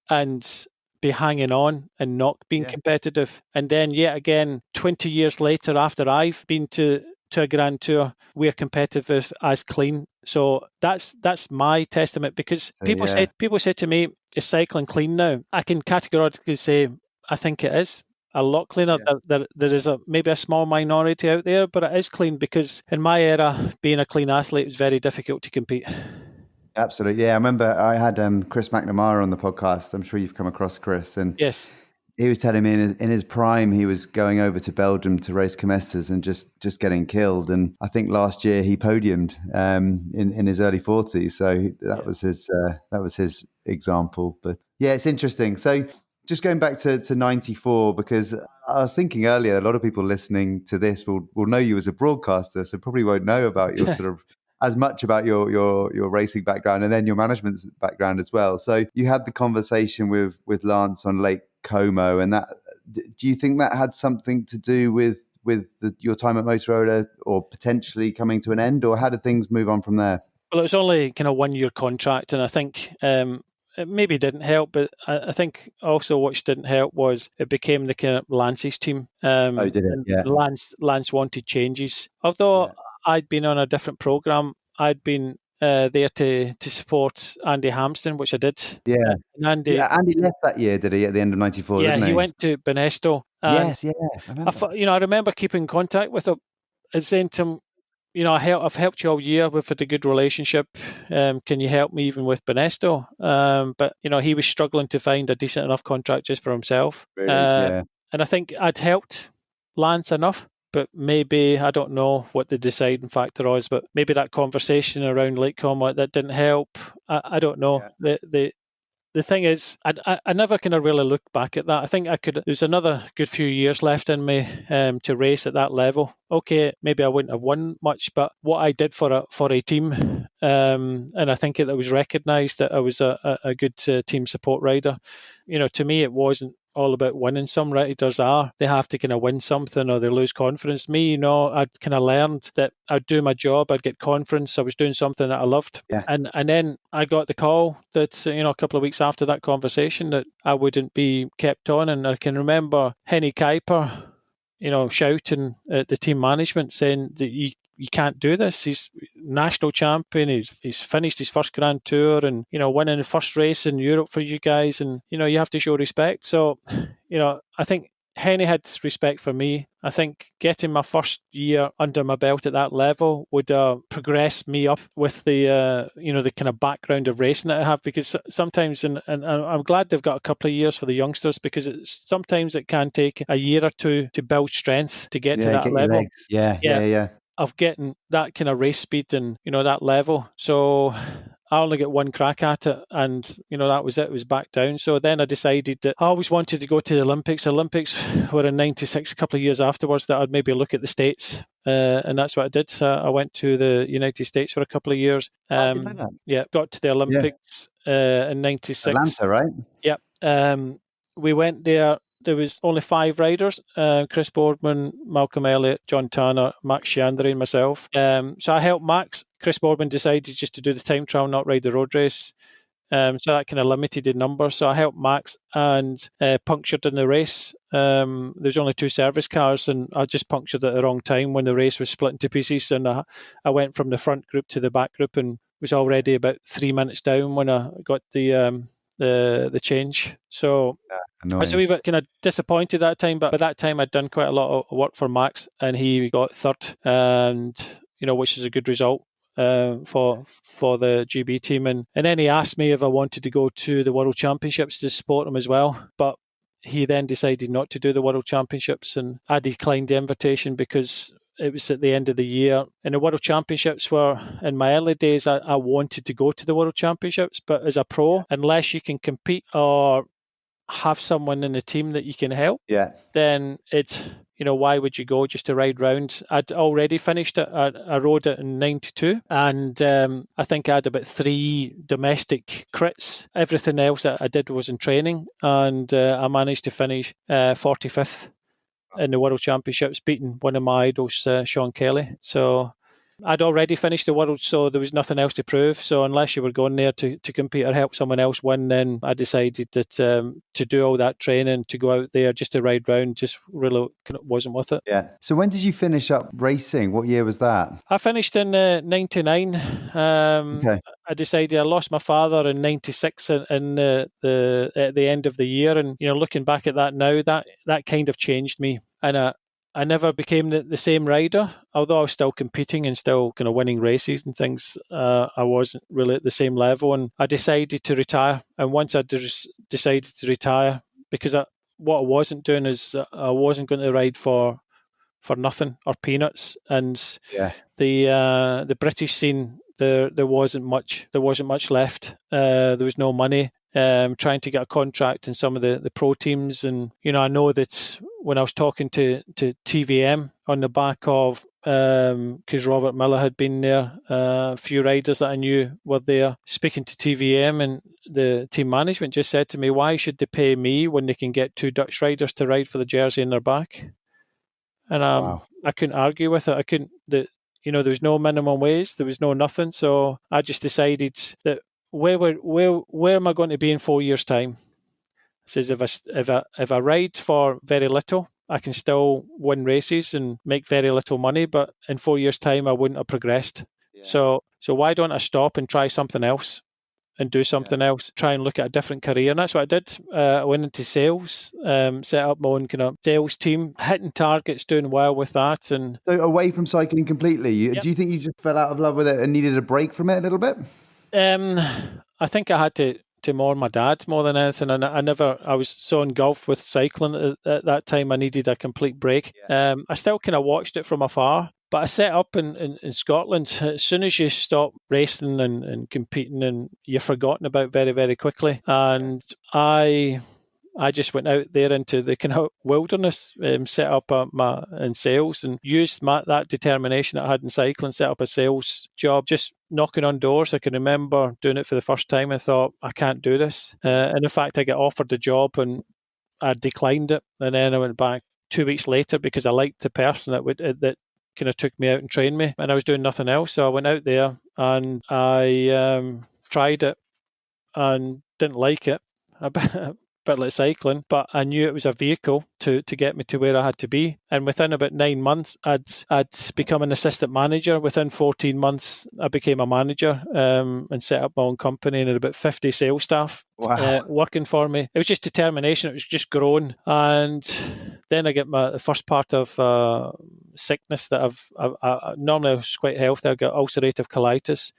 and be hanging on and not being competitive. And then yet again, 20 years later, after I've been to a Grand Tour, we're competitive as clean. So that's my testament, because people say to me, is cycling clean now? I can categorically say I think it is a lot cleaner. There is maybe a small minority out there, but it is clean, because in my era, being a clean athlete was very difficult to compete. Absolutely. Yeah, I remember I had Chris McNamara on the podcast. I'm sure you've come across Chris. And yes, he was telling me in his prime, he was going over to Belgium to race Comestas and just getting killed. And I think last year he podiumed in his early 40s. So that was his example. But yeah, it's interesting. So just going back to 94, because I was thinking earlier, a lot of people listening to this will know you as a broadcaster, so probably won't know about your sort of as much about your racing background and then your management background as well. So you had the conversation with Lance on Lake Como, and that, do you think that had something to do with your time at Motorola, or potentially coming to an end, or how did things move on from there? Well, it was only kind of 1 year contract, and I think it maybe didn't help, but I think also what didn't help was it became the kind of Lance's team. Did it? Yeah. Lance wanted changes. Although I'd been on a different program, I'd been there to support Andy Hampsten, which I did. Yeah. Andy left that year, did he, at the end of 94? Yeah, didn't he went to Benesto. Yes, I remember. I remember keeping in contact with him and saying to him, I've helped you all year. We've had a good relationship. Can you help me even with Benesto? But he was struggling to find a decent enough contract just for himself. Really? And I think I'd helped Lance enough, but maybe, I don't know what the deciding factor was, but maybe that conversation around Lake Como, that didn't help. I don't know. Yeah. The thing is, I never kind of really look back at that. I think there's another good few years left in me to race at that level. Okay, maybe I wouldn't have won much, but what I did for a team, and I think it was recognised that I was a good team support rider. To me, it wasn't all about winning. Some riders they have to kind of win something or they lose confidence. Me, I'd kind of learned that I'd do my job, I'd get confidence, I was doing something that I loved. Yeah. And then I got the call that, a couple of weeks after that conversation, that I wouldn't be kept on. And I can remember Henny Kuiper, shouting at the team management saying that you can't do this. He's national champion. He's finished his first Grand Tour and, winning the first race in Europe for you guys. And, you have to show respect. So, I think Henny had respect for me. I think getting my first year under my belt at that level would progress me up with the, the kind of background of racing that I have, because sometimes, and I'm glad they've got a couple of years for the youngsters, because sometimes it can take a year or two to build strength to get to that level. Yeah. Of getting that kind of race speed and, that level. So I only get one crack at it, and, that was it. It was back down. So then I decided that I always wanted to go to the Olympics. Olympics were in 96, a couple of years afterwards, that I'd maybe look at the States. And that's what I did. So I went to the United States for a couple of years. I didn't know that. Yeah, got to the Olympics in 96. Atlanta, right? Yeah. We went there. There was only 5 riders, Chris Boardman, Malcolm Elliott, John Tanner, Max Chandry and myself. So I helped Max. Chris Boardman decided just to do the time trial, not ride the road race. So that kind of limited the number. So I helped Max and punctured in the race. There's only 2 service cars, and I just punctured at the wrong time when the race was split into pieces. And I went from the front group to the back group and was already about 3 minutes down when I got the change. So I was a wee bit kind of disappointed that time, but by that time I'd done quite a lot of work for Max, and he got third, and which is a good result for the GB team. And then he asked me if I wanted to go to the World Championships to support him as well, but he then decided not to do the World Championships, and I declined the invitation because it was at the end of the year. And the World Championships were, in my early days, I wanted to go to the World Championships, but as a pro, unless you can compete or have someone in the team that you can help, then it's, why would you go just to ride round? I'd already finished it. I rode it in 92, and I think I had about 3 domestic crits. Everything else that I did was in training, and I managed to finish 45th in the World Championships, beating one of my idols, Sean Kelly. So I'd already finished the world, so there was nothing else to prove. So unless you were going there to compete or help someone else win, then I decided that to do all that training, to go out there just to ride round, just really wasn't worth it. Yeah. So when did you finish up racing? What year was that? I finished in 99. I decided I lost my father in 96 in at the end of the year. And, looking back at that now, that kind of changed me. And I never became the same rider, although I was still competing and still kind of winning races and things. I wasn't really at the same level, and I decided to retire. And once I decided to retire, because what I wasn't doing is I wasn't going to ride for nothing or peanuts. And the British scene, there wasn't much left. There was no money. Trying to get a contract in some of the pro teams, and I know that when I was talking to TVM on the back of because Robert Miller had been there, a few riders that I knew were there, speaking to TVM, and the team management just said to me, why should they pay me when they can get 2 Dutch riders to ride for the jersey in their back? And I couldn't argue with it. I couldn't. There was no minimum wage, there was no nothing. So I just decided that where am I going to be in 4 years' time? I says if I ride for very little, I can still win races and make very little money, but in 4 years' time I wouldn't have progressed. Yeah. So why don't I stop and try something else and do something else, try and look at a different career? And that's what I did. I went into sales, set up my own kind of sales team, hitting targets, doing well with that. And so away from cycling completely, do you think you just fell out of love with it and needed a break from it a little bit? I think I had to mourn my dad more than anything, and I was so engulfed with cycling at that time. I needed a complete break. I still kind of watched it from afar, but I set up in Scotland. As soon as you stop racing and competing, and you're forgotten about very, very quickly. And I just went out there into the kind of wilderness, set up in sales, and used that determination that I had in cycling, set up a sales job, just knocking on doors. I can remember doing it for the first time. I thought, I can't do this. And in fact, I got offered the job and I declined it. And then I went back 2 weeks later because I liked the person that kind of took me out and trained me, and I was doing nothing else. So I went out there and I tried it and didn't like it. Bit like cycling, but I knew it was a vehicle to get me to where I had to be. And within about 9 months, I'd become an assistant manager. Within 14 months, I became a manager and set up my own company, and had about 50 sales staff working for me. It was just determination. It was just growing. And then I get the first part of sickness that I normally I was quite healthy. I got ulcerative colitis,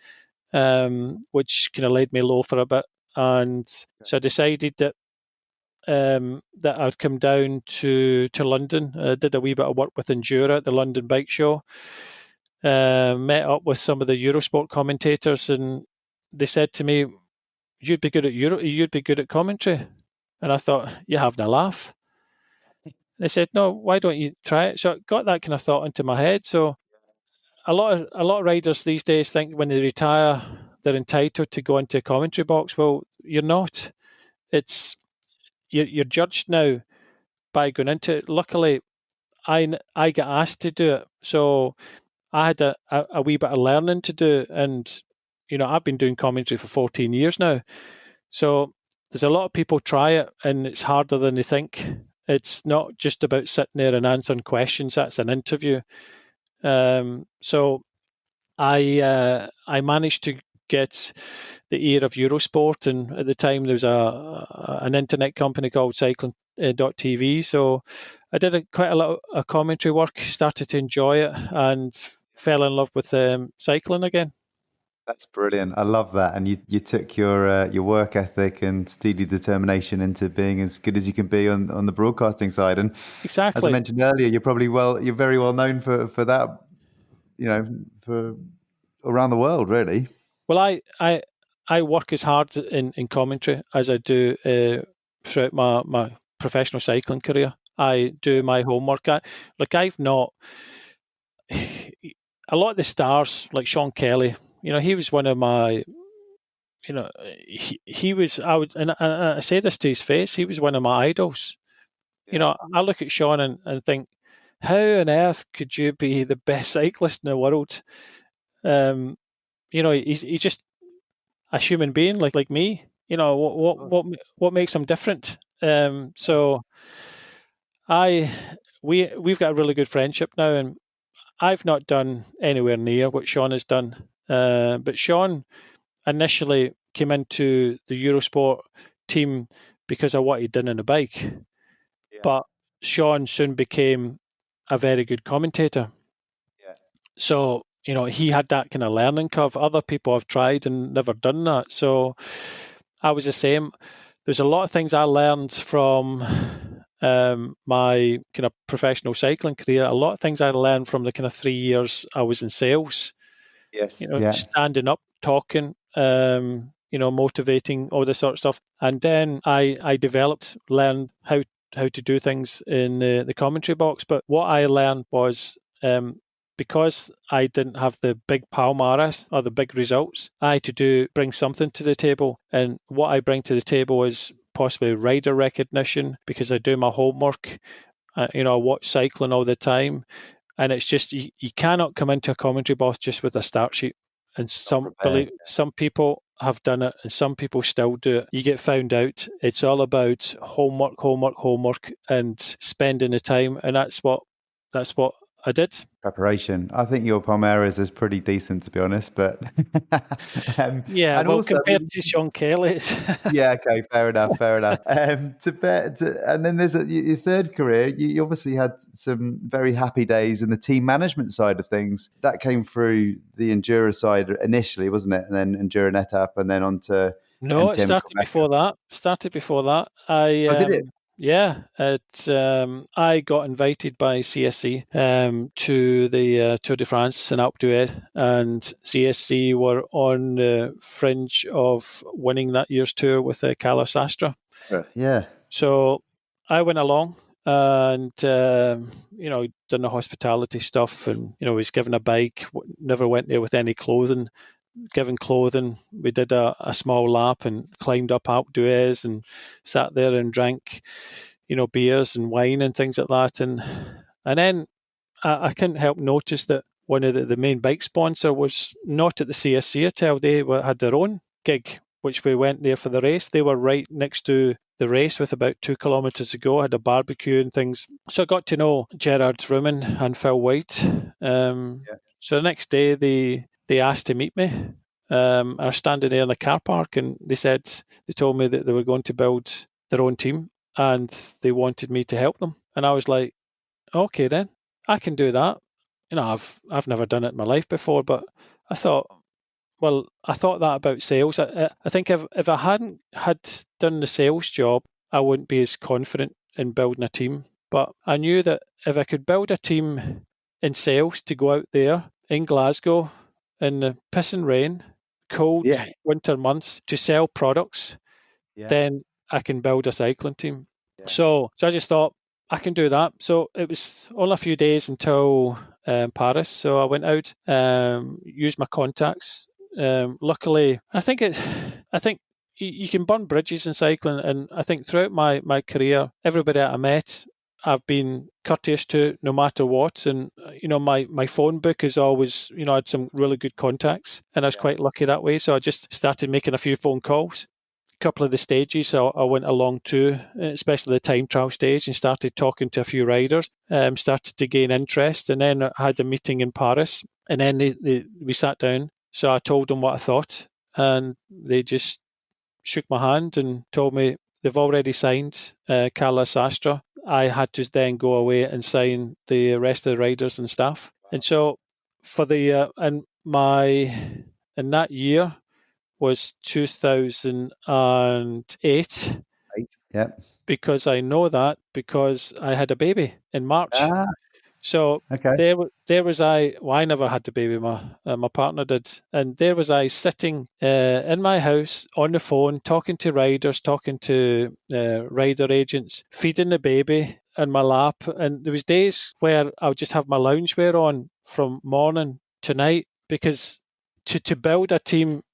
which kind of laid me low for a bit. And so I decided that I'd come down to London. I did a wee bit of work with Endura at the London Bike Show. Met up with some of the Eurosport commentators, and they said to me, "You'd be good at you'd be good at commentary." And I thought, "You're having a laugh." They said, "No, why don't you try it?" So I got that kind of thought into my head. So a lot of riders these days think when they retire, they're entitled to go into a commentary box. Well, you're not. You're judged now by going into it. Luckily, I got asked to do it, so I had a wee bit of learning to do. And I've been doing commentary for 14 years now, So there's a lot of people try it, and it's harder than they think. It's not just about sitting there and answering questions. That's an interview. So I managed to get the ear of Eurosport, and at the time there was an internet company called cycling.tv. So I did quite a lot of commentary work, started to enjoy it, and fell in love with cycling again. That's brilliant. I love that. And you took your work ethic and steely determination into being as good as you can be on the broadcasting side. And exactly, as I mentioned earlier, you're very well known for that, for around the world, really. Well, I work as hard in commentary as I do throughout my professional cycling career. I do my homework. I've not a lot of the stars like Sean Kelly. He was one of my. He was. And I say this to his face. He was one of my idols. Yeah. I look at Sean and think, how on earth could you be the best cyclist in the world? He's just a human being like me. What makes him different? So we've got a really good friendship now, and I've not done anywhere near what Sean has done. But Sean initially came into the Eurosport team because of what he'd done on the bike. Yeah. But Sean soon became a very good commentator. Yeah. So, he had that kind of learning curve. Other people have tried and never done that. So I was the same. There's a lot of things I learned from my kind of professional cycling career. A lot of things I learned from the kind of 3 years I was in sales. Yes. Standing up, talking, motivating, all this sort of stuff. And then I learned how to do things in the commentary box. But what I learned was because I didn't have the big palmares or the big results, I had to bring something to the table. And what I bring to the table is possibly rider recognition, because I do my homework. I watch cycling all the time. And it's just, you cannot come into a commentary box just with a start sheet. And some people have done it, and some people still do it. You get found out. It's all about homework, and spending the time. And that's what I did. Preparation. I think your Palmeiras is pretty decent, to be honest. But and also, compared to Sean Kelly. Yeah, okay, fair enough. And then there's your third career. You obviously had some very happy days in the team management side of things. That came through the Endura side initially, wasn't it? And then Endura NetApp, and then on to No, it started before that. Did it? Yeah, I got invited by CSC to the Tour de France in Alpe d'Huez, and CSC were on the fringe of winning that year's tour with Carlos Astra. Yeah. So I went along and, done the hospitality stuff, and, was given a bike, never went there with any clothing. Given clothing, we did a small lap and climbed up Alpe d'Huez and sat there and drank, beers and wine and things like that. And then I couldn't help notice that one of the main bike sponsor was not at the CSC hotel. They had their own gig, which we went there for the race. They were right next to the race with about 2 kilometres to go, had a barbecue and things. So I got to know Gerard Vroomen and Phil White. So the next day they asked to meet me. I was standing there in the car park, and they told me that they were going to build their own team, and they wanted me to help them. And I was like, okay, then I can do that. I've never done it in my life before, but I thought that about sales. I think if I hadn't had done the sales job, I wouldn't be as confident in building a team. But I knew that if I could build a team in sales to go out there in Glasgow in the pissing rain, cold winter months to sell products, then I can build a cycling team. Yeah. So I just thought I can do that. So it was only a few days until Paris. So I went out, used my contacts. Luckily, I think you can burn bridges in cycling, and I think throughout my career, everybody that I met, I've been courteous to no matter what. And, my phone book is always, I had some really good contacts, and I was quite lucky that way. So I just started making a few phone calls, couple of the stages I went along to, especially the time trial stage, and started talking to a few riders, started to gain interest, and then I had a meeting in Paris, and then we sat down. So I told them what I thought, and they just shook my hand and told me they've already signed Carlos Astra. I had to then go away and sign the rest of the riders and staff. And so for the and that year was 2008. Yep. Because I know that because I had a baby in March. So okay. there was I. Well, I never had the baby. My partner did, and there was I sitting in my house on the phone, talking to riders, talking to rider agents, feeding the baby in my lap. And there was days where I would just have my loungewear on from morning to night, because to build a team,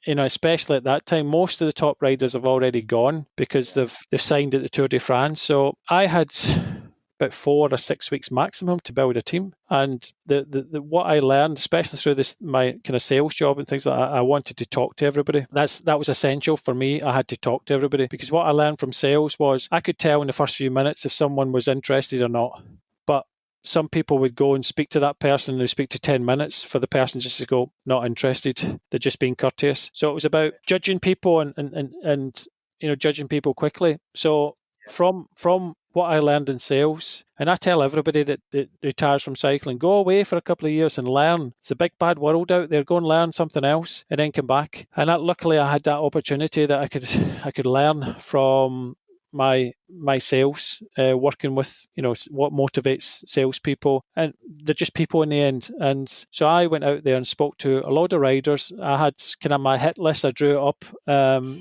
especially at that time, most of the top riders have already gone because they've signed at the Tour de France. So I had about 4 or 6 weeks maximum to build a team. And the what I learned, especially through my kind of sales job and things like that, I wanted to talk to everybody. That was essential for me. I had to talk to everybody, because what I learned from sales was I could tell in the first few minutes if someone was interested or not. But some people would go and speak to that person, and they speak to 10 minutes for the person just to go, not interested. They're just being courteous. So it was about judging people and judging people quickly. So from what I learned in sales, and I tell everybody that retires from cycling, go away for a couple of years and learn. It's a big bad world out there. Go and learn something else and then come back. And luckily I had that opportunity that I could learn from my sales, working with what motivates salespeople, and they're just people in the end. And so I went out there and spoke to a lot of riders. I had kind of my hit list. I drew it up,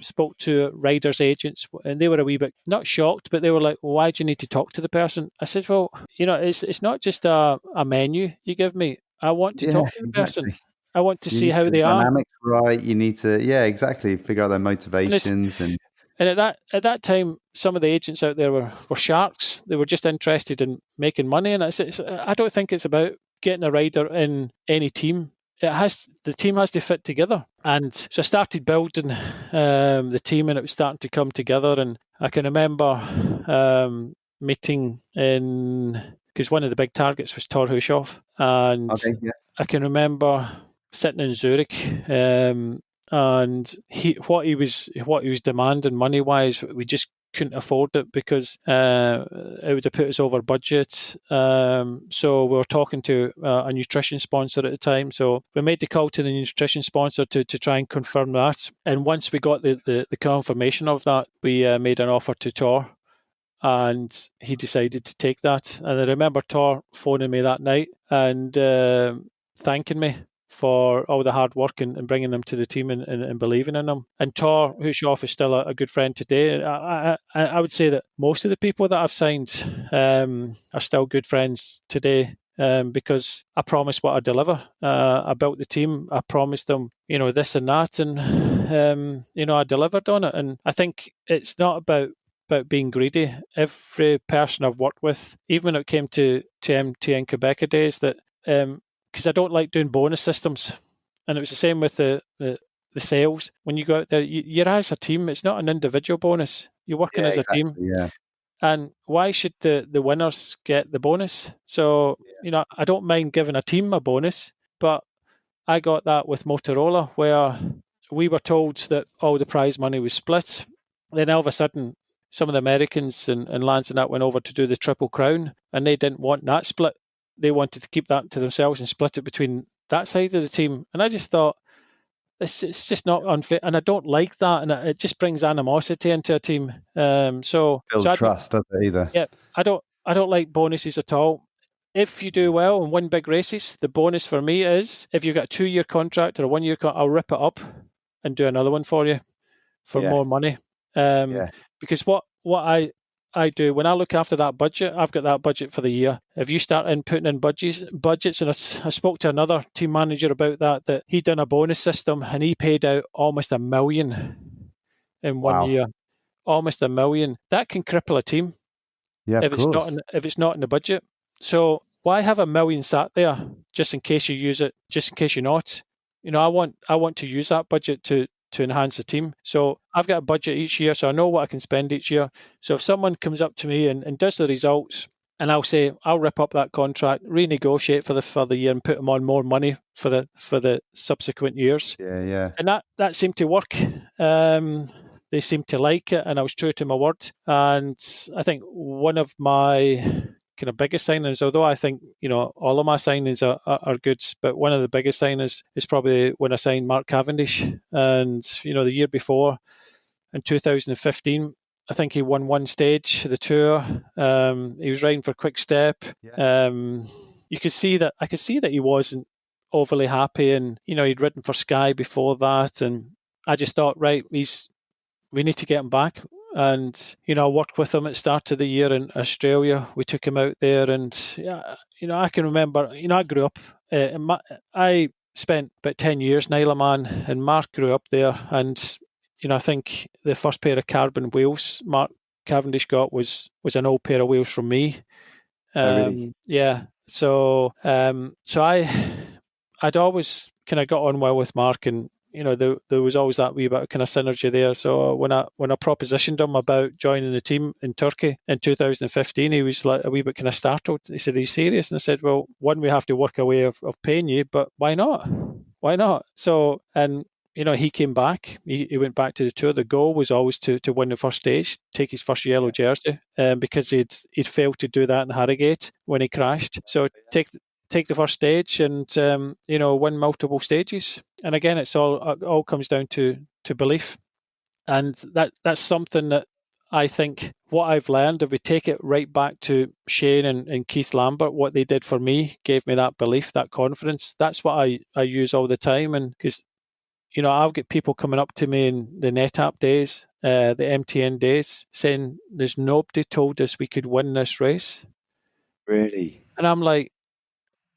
spoke to riders' agents, and they were a wee bit not shocked, but they were like, well, why do you need to talk to the person? I said, well, it's not just a menu you give me. I want to talk to the person. I want to see how they are. Dynamics, right? You need to, exactly, figure out their motivations And at that time, some of the agents out there were sharks. They were just interested in making money. And I don't think it's about getting a rider in any team. The team has to fit together. And so I started building the team, and it was starting to come together. And I can remember meeting because one of the big targets was Thor Hushovd. And I can remember sitting in Zurich, and what he was demanding money wise, we just couldn't afford it, because it would have put us over budget. So we were talking to a nutrition sponsor at the time. So we made the call to the nutrition sponsor to try and confirm that. And once we got the confirmation of that, we made an offer to Thor, and he decided to take that. And I remember Thor phoning me that night and thanking me for all the hard work and bringing them to the team and believing in them. And Thor Hushovd is still a good friend today. I would say that most of the people that I've signed are still good friends today, because I promised what I deliver. I built the team. I promised them, this and that, and I delivered on it. And I think it's not about being greedy. Every person I've worked with, even when it came to MTN-Qhubeka days, that because I don't like doing bonus systems. And it was the same with the sales. When you go out there, you're as a team. It's not an individual bonus. You're working as a team. Yeah. And why should the winners get the bonus? So, I don't mind giving a team a bonus, but I got that with Motorola, where we were told that all the prize money was split. Then all of a sudden, some of the Americans and Lance and that went over to do the Triple Crown, and they didn't want that split. They wanted to keep that to themselves and split it between that side of the team. And I just thought, it's just not unfair. And I don't like that. And it just brings animosity into a team. So trust, doesn't it, either? Yeah, I don't like bonuses at all. If you do well and win big races, the bonus for me is, if you've got a 2-year contract or a 1-year contract, I'll rip it up and do another one for you for more money. Because what I do, when I look after that budget, I've got that budget for the year. If you start putting in budgets, and I spoke to another team manager about that he'd done a bonus system and he paid out almost $1 million in 1 year. Almost $1 million. That can cripple a team. Yeah, if it's not in the budget. So why have $1 million sat there just in case you use it, just in case you're not? I want to use that budget to enhance the team. So I've got a budget each year, so I know what I can spend each year. So if someone comes up to me and does the results, and I'll say, I'll rip up that contract, renegotiate for the year, and put them on more money for the subsequent years. Yeah. And that seemed to work. They seemed to like it, and I was true to my word. And I think one of my kind of biggest signings, although I think, all of my signings are good, but one of the biggest signings is probably when I signed Mark Cavendish. And, the year before, in 2015, I think he won one stage, the Tour. He was riding for Quick Step. Yeah. I could see that he wasn't overly happy, and, he'd ridden for Sky before that. And I just thought, right, we need to get him back. And, I worked with him at the start of the year in Australia. We took him out there, and, I can remember, I grew up, I spent about 10 years in Isle of Man, and Mark grew up there. And, I think the first pair of carbon wheels Mark Cavendish got was an old pair of wheels from me. Really? Yeah. So, I'd always kind of got on well with Mark, and, there was always that wee bit of kind of synergy there. So when I propositioned him about joining the team in Turkey in 2015, he was like a wee bit kind of startled. He said, "Are you serious?" And I said, "Well, one, we have to work a way of paying you, but why not? Why not?" So, and, he came back. He went back to the Tour. The goal was always to win the first stage, take his first yellow jersey, because he'd failed to do that in Harrogate when he crashed. So take the first stage and, win multiple stages. And again, it all comes down to belief. And that's something that I think what I've learned, if we take it right back to Shane and Keith Lambert, what they did for me gave me that belief, that confidence. That's what I use all the time. And because, I'll get people coming up to me in the NetApp days, the MTN days, saying, "There's nobody told us we could win this race." Really? And I'm like,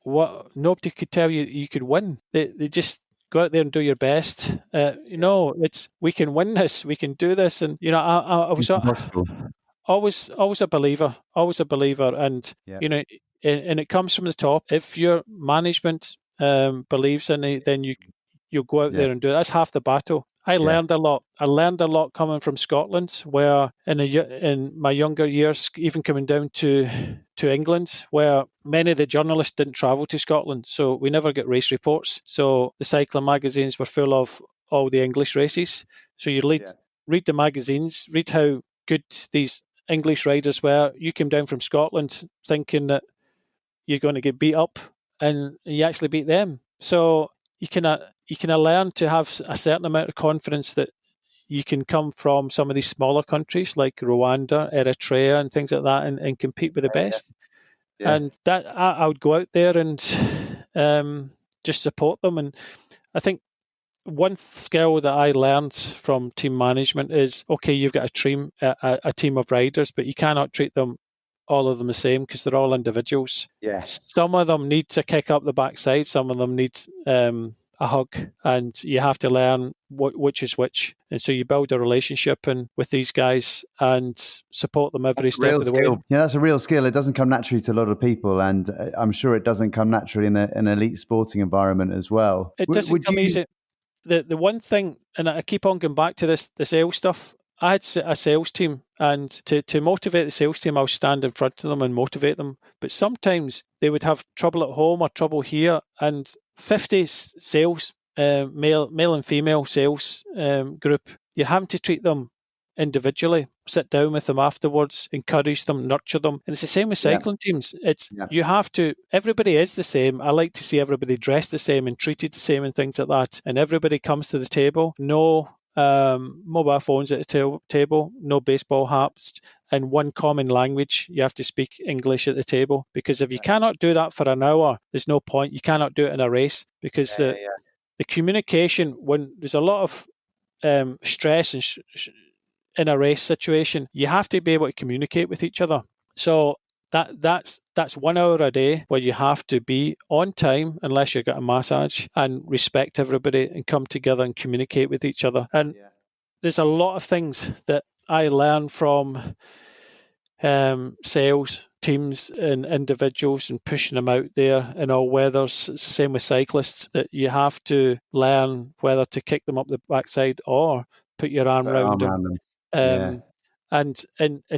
what? Nobody could tell you could win. They just go out there and do your best. It's, we can win this, we can do this. And, I was always a believer, and, and it comes from the top. If your management believes in it, then you'll go out there and do it. That's half the battle. I learned a lot. I learned a lot coming from Scotland, where in my younger years, even coming down to England, where many of the journalists didn't travel to Scotland, so we never get race reports. So the cycling magazines were full of all the English races. So you read the magazines, read how good these English riders were. You came down from Scotland thinking that you're going to get beat up, and you actually beat them. So you can learn to have a certain amount of confidence that you can come from some of these smaller countries like Rwanda, Eritrea, and things like that, and compete with the best. Yeah. And that I would go out there and just support them. And I think one skill that I learned from team management is, okay, you've got a team of riders, but you cannot treat all of them the same, because they're all individuals. Yes. Some of them need a kick up the backside. Some of them need a hug, and you have to learn which is which. And so you build a relationship with these guys and support them every step of the way. Yeah, that's a real skill. It doesn't come naturally to a lot of people, and I'm sure it doesn't come naturally in an elite sporting environment as well. It doesn't come easy. The one thing, and I keep on going back to this sales stuff, I had a sales team, and to motivate the sales team, I would stand in front of them and motivate them. But sometimes they would have trouble at home or trouble here, and 50 sales, male and female sales group, you're having to treat them individually, sit down with them afterwards, encourage them, nurture them. And it's the same with cycling teams. You have to, everybody is the same. I like to see everybody dressed the same and treated the same and things like that. And everybody comes to the table, no mobile phones at the table, no baseball hats, and one common language. You have to speak English at the table, because if you cannot do that for an hour, there's no point. You cannot do it in a race, because the communication, when there's a lot of stress and in a race situation, you have to be able to communicate with each other. So that's 1 hour a day where you have to be on time, unless you get a massage, and respect everybody and come together and communicate with each other. And there's a lot of things that I learned from sales, teams and individuals and pushing them out there in all weathers. It's the same with cyclists, that you have to learn whether to kick them up the backside or put your arm around them. And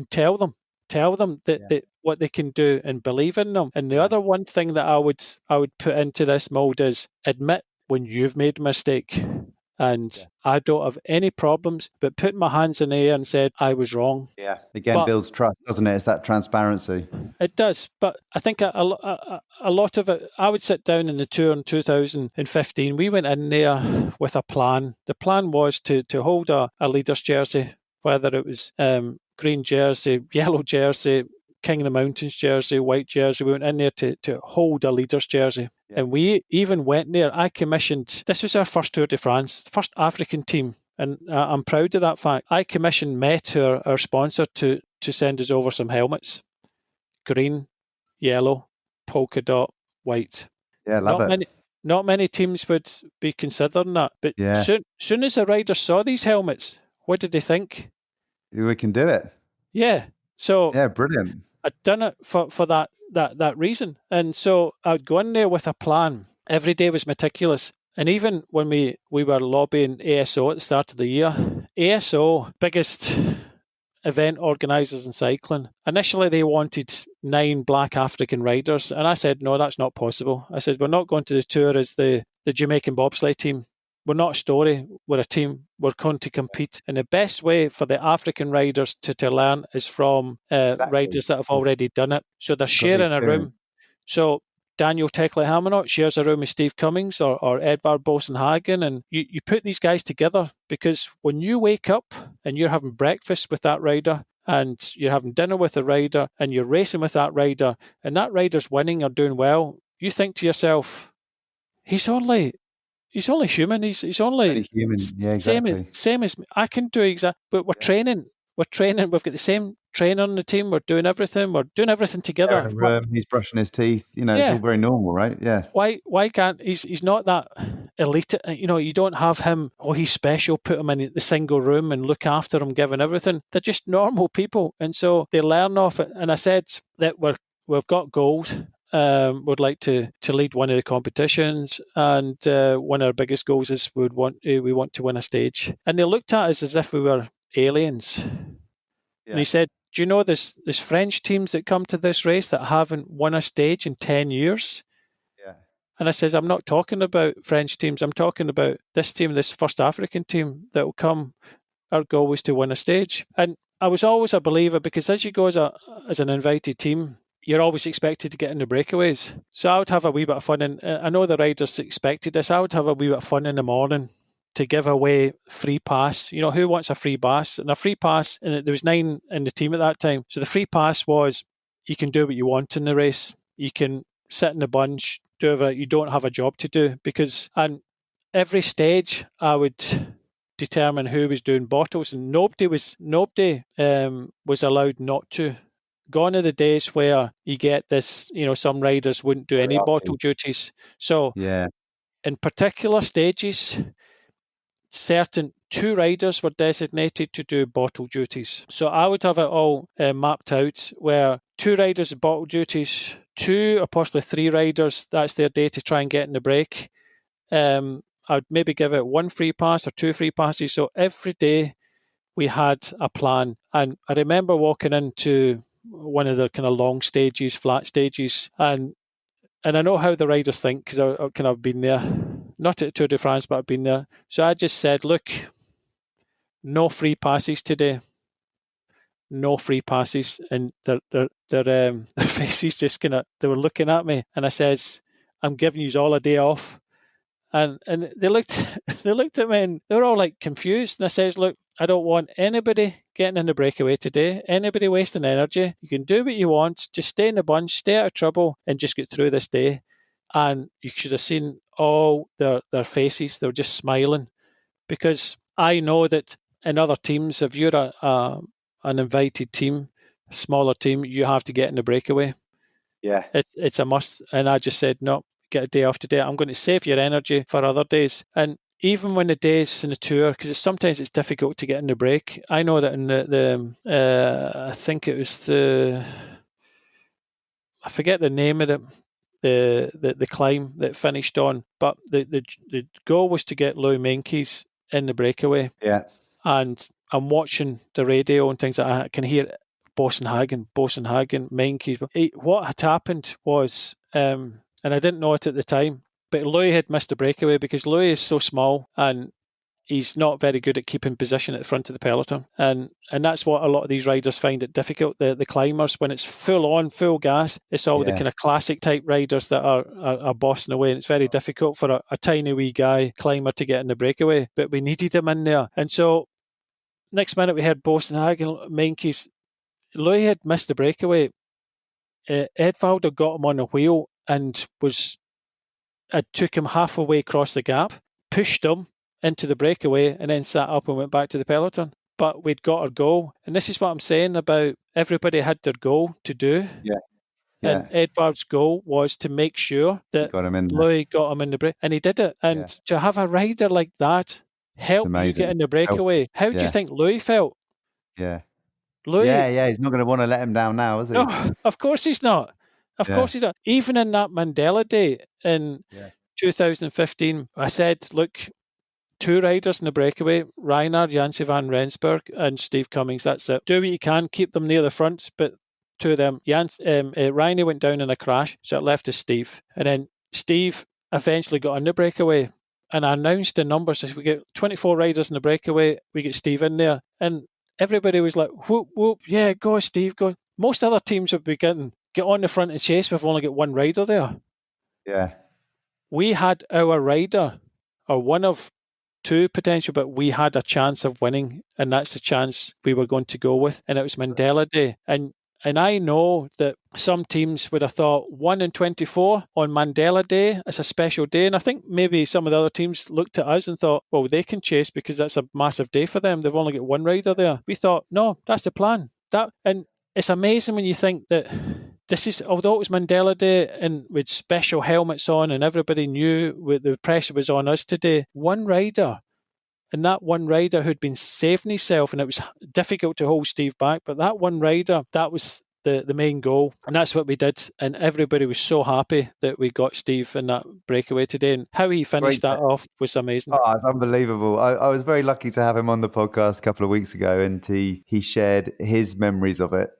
tell them that what they can do and believe in them. And the other one thing that I would put into this mold is admit when you've made a mistake. And I don't have any problems, but putting my hands in the air and said, I was wrong. Yeah, again, builds trust, doesn't it? It's that transparency. It does. But I think a lot of it, I would sit down in the Tour in 2015. We went in there with a plan. The plan was to hold a leader's jersey, whether it was green jersey, yellow jersey, King of the Mountains jersey, white jersey. We went in there to hold a leader's jersey. Yeah. And we even went there. I commissioned, this was our first Tour de France, first African team. And I'm proud of that fact. I commissioned Met, our sponsor, to send us over some helmets. Green, yellow, polka dot, white. Yeah, love it. Not many teams would be considering that. But soon as the riders saw these helmets, what did they think? We can do it. Yeah. So yeah, brilliant. I'd done it for that reason. And so I'd go in there with a plan. Every day was meticulous. And even when we were lobbying ASO at the start of the year, ASO, biggest event organisers in cycling, initially they wanted 9 black African riders. And I said, no, that's not possible. I said, we're not going to the Tour as the Jamaican bobsleigh team. We're not a story, we're a team. We're going to compete. And the best way for the African riders to learn is from riders that have already done it. So they're sharing a room. So Daniel Tekle-Hamanot shares a room with Steve Cummings or Edvard Boasson-Hagen. And you put these guys together, because when you wake up and you're having breakfast with that rider and you're having dinner with the rider and you're racing with that rider and that rider's winning or doing well, you think to yourself, he's only human. He's only human. Yeah, exactly. Same as me. I can do exactly. But we're training. We've got the same trainer on the team. We're doing everything. We're doing everything together. He's brushing his teeth. It's all very normal, right? Yeah. Why can't he's not that elite? You don't have him. Oh, he's special. Put him in the single room and look after him, giving everything. They're just normal people, and so they learn off it. And I said that we've got goals. Would like to lead one of the competitions, and one of our biggest goals is we want to win a stage. And they looked at us as if we were aliens. Yeah. And he said, do you know there's French teams that come to this race that haven't won a stage in 10 years? Yeah. And I says, I'm not talking about French teams. I'm talking about this team, this first African team that will come. Our goal was to win a stage. And I was always a believer, because as you go as an invited team, you're always expected to get in the breakaways. So I would have a wee bit of fun, and I know the riders expected this. I would have a wee bit of fun in the morning to give away free pass. Who wants a free pass? And a free pass, and there was 9 in the team at that time. So the free pass was, you can do what you want in the race. You can sit in the bunch, do whatever. You don't have a job to do, and every stage I would determine who was doing bottles, and nobody was allowed not to. Gone are the days where you get this, some riders wouldn't do any bottle duties. So in particular stages, certain 2 riders were designated to do bottle duties. So I would have it all mapped out, where 2 riders do bottle duties, 2 or possibly 3 riders, that's their day to try and get in the break. I'd maybe give it 1 free pass or 2 free passes. So every day we had a plan. And I remember walking into one of the kind of long stages, flat stages, and I know how the riders think, because I've kind of been there, not at Tour de France, but I've been there. So I just said, look, no free passes today, no free passes, and their faces just they were looking at me, and I says, I'm giving you all a day off, and they looked at me, and they were all like confused, and I says, look, I don't want anybody getting in the breakaway today, anybody wasting energy. You can do what you want, just stay in the bunch, stay out of trouble, and just get through this day. And you should have seen all their faces. They were just smiling, because I know that in other teams, if you're an invited team, a smaller team, you have to get in the breakaway. Yeah. It's a must. And I just said, no, get a day off today. I'm going to save your energy for other days. And even when the days in the tour, because sometimes it's difficult to get in the break. I know that in I think it was I forget the name of the climb that finished on, but the goal was to get Louis Meintjes in the breakaway. Yeah. And I'm watching the radio and things like that. I can hear Boasson-Hagen, Meintjes. What had happened was, and I didn't know it at the time, but Louis had missed the breakaway because Louis is so small and he's not very good at keeping position at the front of the peloton. And that's what a lot of these riders find it difficult. The climbers, when it's full gas, it's all the kind of classic type riders that are bossing away. And it's very difficult for a tiny wee guy climber to get in the breakaway. But we needed him in there. And so next minute we heard Boasson-Hagen, Meintjes. Louis had missed the breakaway. Edvaldo got him on a wheel and took him half a way across the gap, pushed him into the breakaway, and then sat up and went back to the peloton. But we'd got our goal. And this is what I'm saying about everybody had their goal to do. Yeah. And Edvard's goal was to make sure that Louis got him in the break. And he did it. And to have a rider like that help you get in the breakaway. How do you think Louis felt? Yeah. Louis, he's not going to want to let him down now, is he? No, of course he's not. Of course he's not. Even in that Mandela Day in 2015, I said, look, 2 riders in the breakaway, Reinhard, Janse van Rensburg and Steve Cummings, that's it. Do what you can, keep them near the front, but 2 of them, Reine went down in a crash, so it left us Steve. And then Steve eventually got in the breakaway, and I announced the numbers. If we get 24 riders in the breakaway, we get Steve in there. And everybody was like, whoop, whoop, yeah, go Steve, go. Most other teams would be getting, get on the front and chase. We've only got 1 rider there. Yeah. We had our rider, or one of 2 potential, but we had a chance of winning, and that's the chance we were going to go with. And it was Mandela Day. And I know that some teams would have thought 1 in 24 on Mandela Day is a special day. And I think maybe some of the other teams looked at us and thought, well, they can chase because that's a massive day for them. They've only got 1 rider there. We thought, no, that's the plan. And it's amazing when you think that this is, although it was Mandela Day and with special helmets on and everybody knew the pressure was on us today, 1 rider. And that 1 rider who'd been saving himself, and it was difficult to hold Steve back, but that 1 rider, that was the main goal. And that's what we did. And everybody was so happy that we got Steve in that breakaway today. And how he finished that off was amazing. Oh, it's unbelievable. I was very lucky to have him on the podcast a couple of weeks ago, and he shared his memories of it,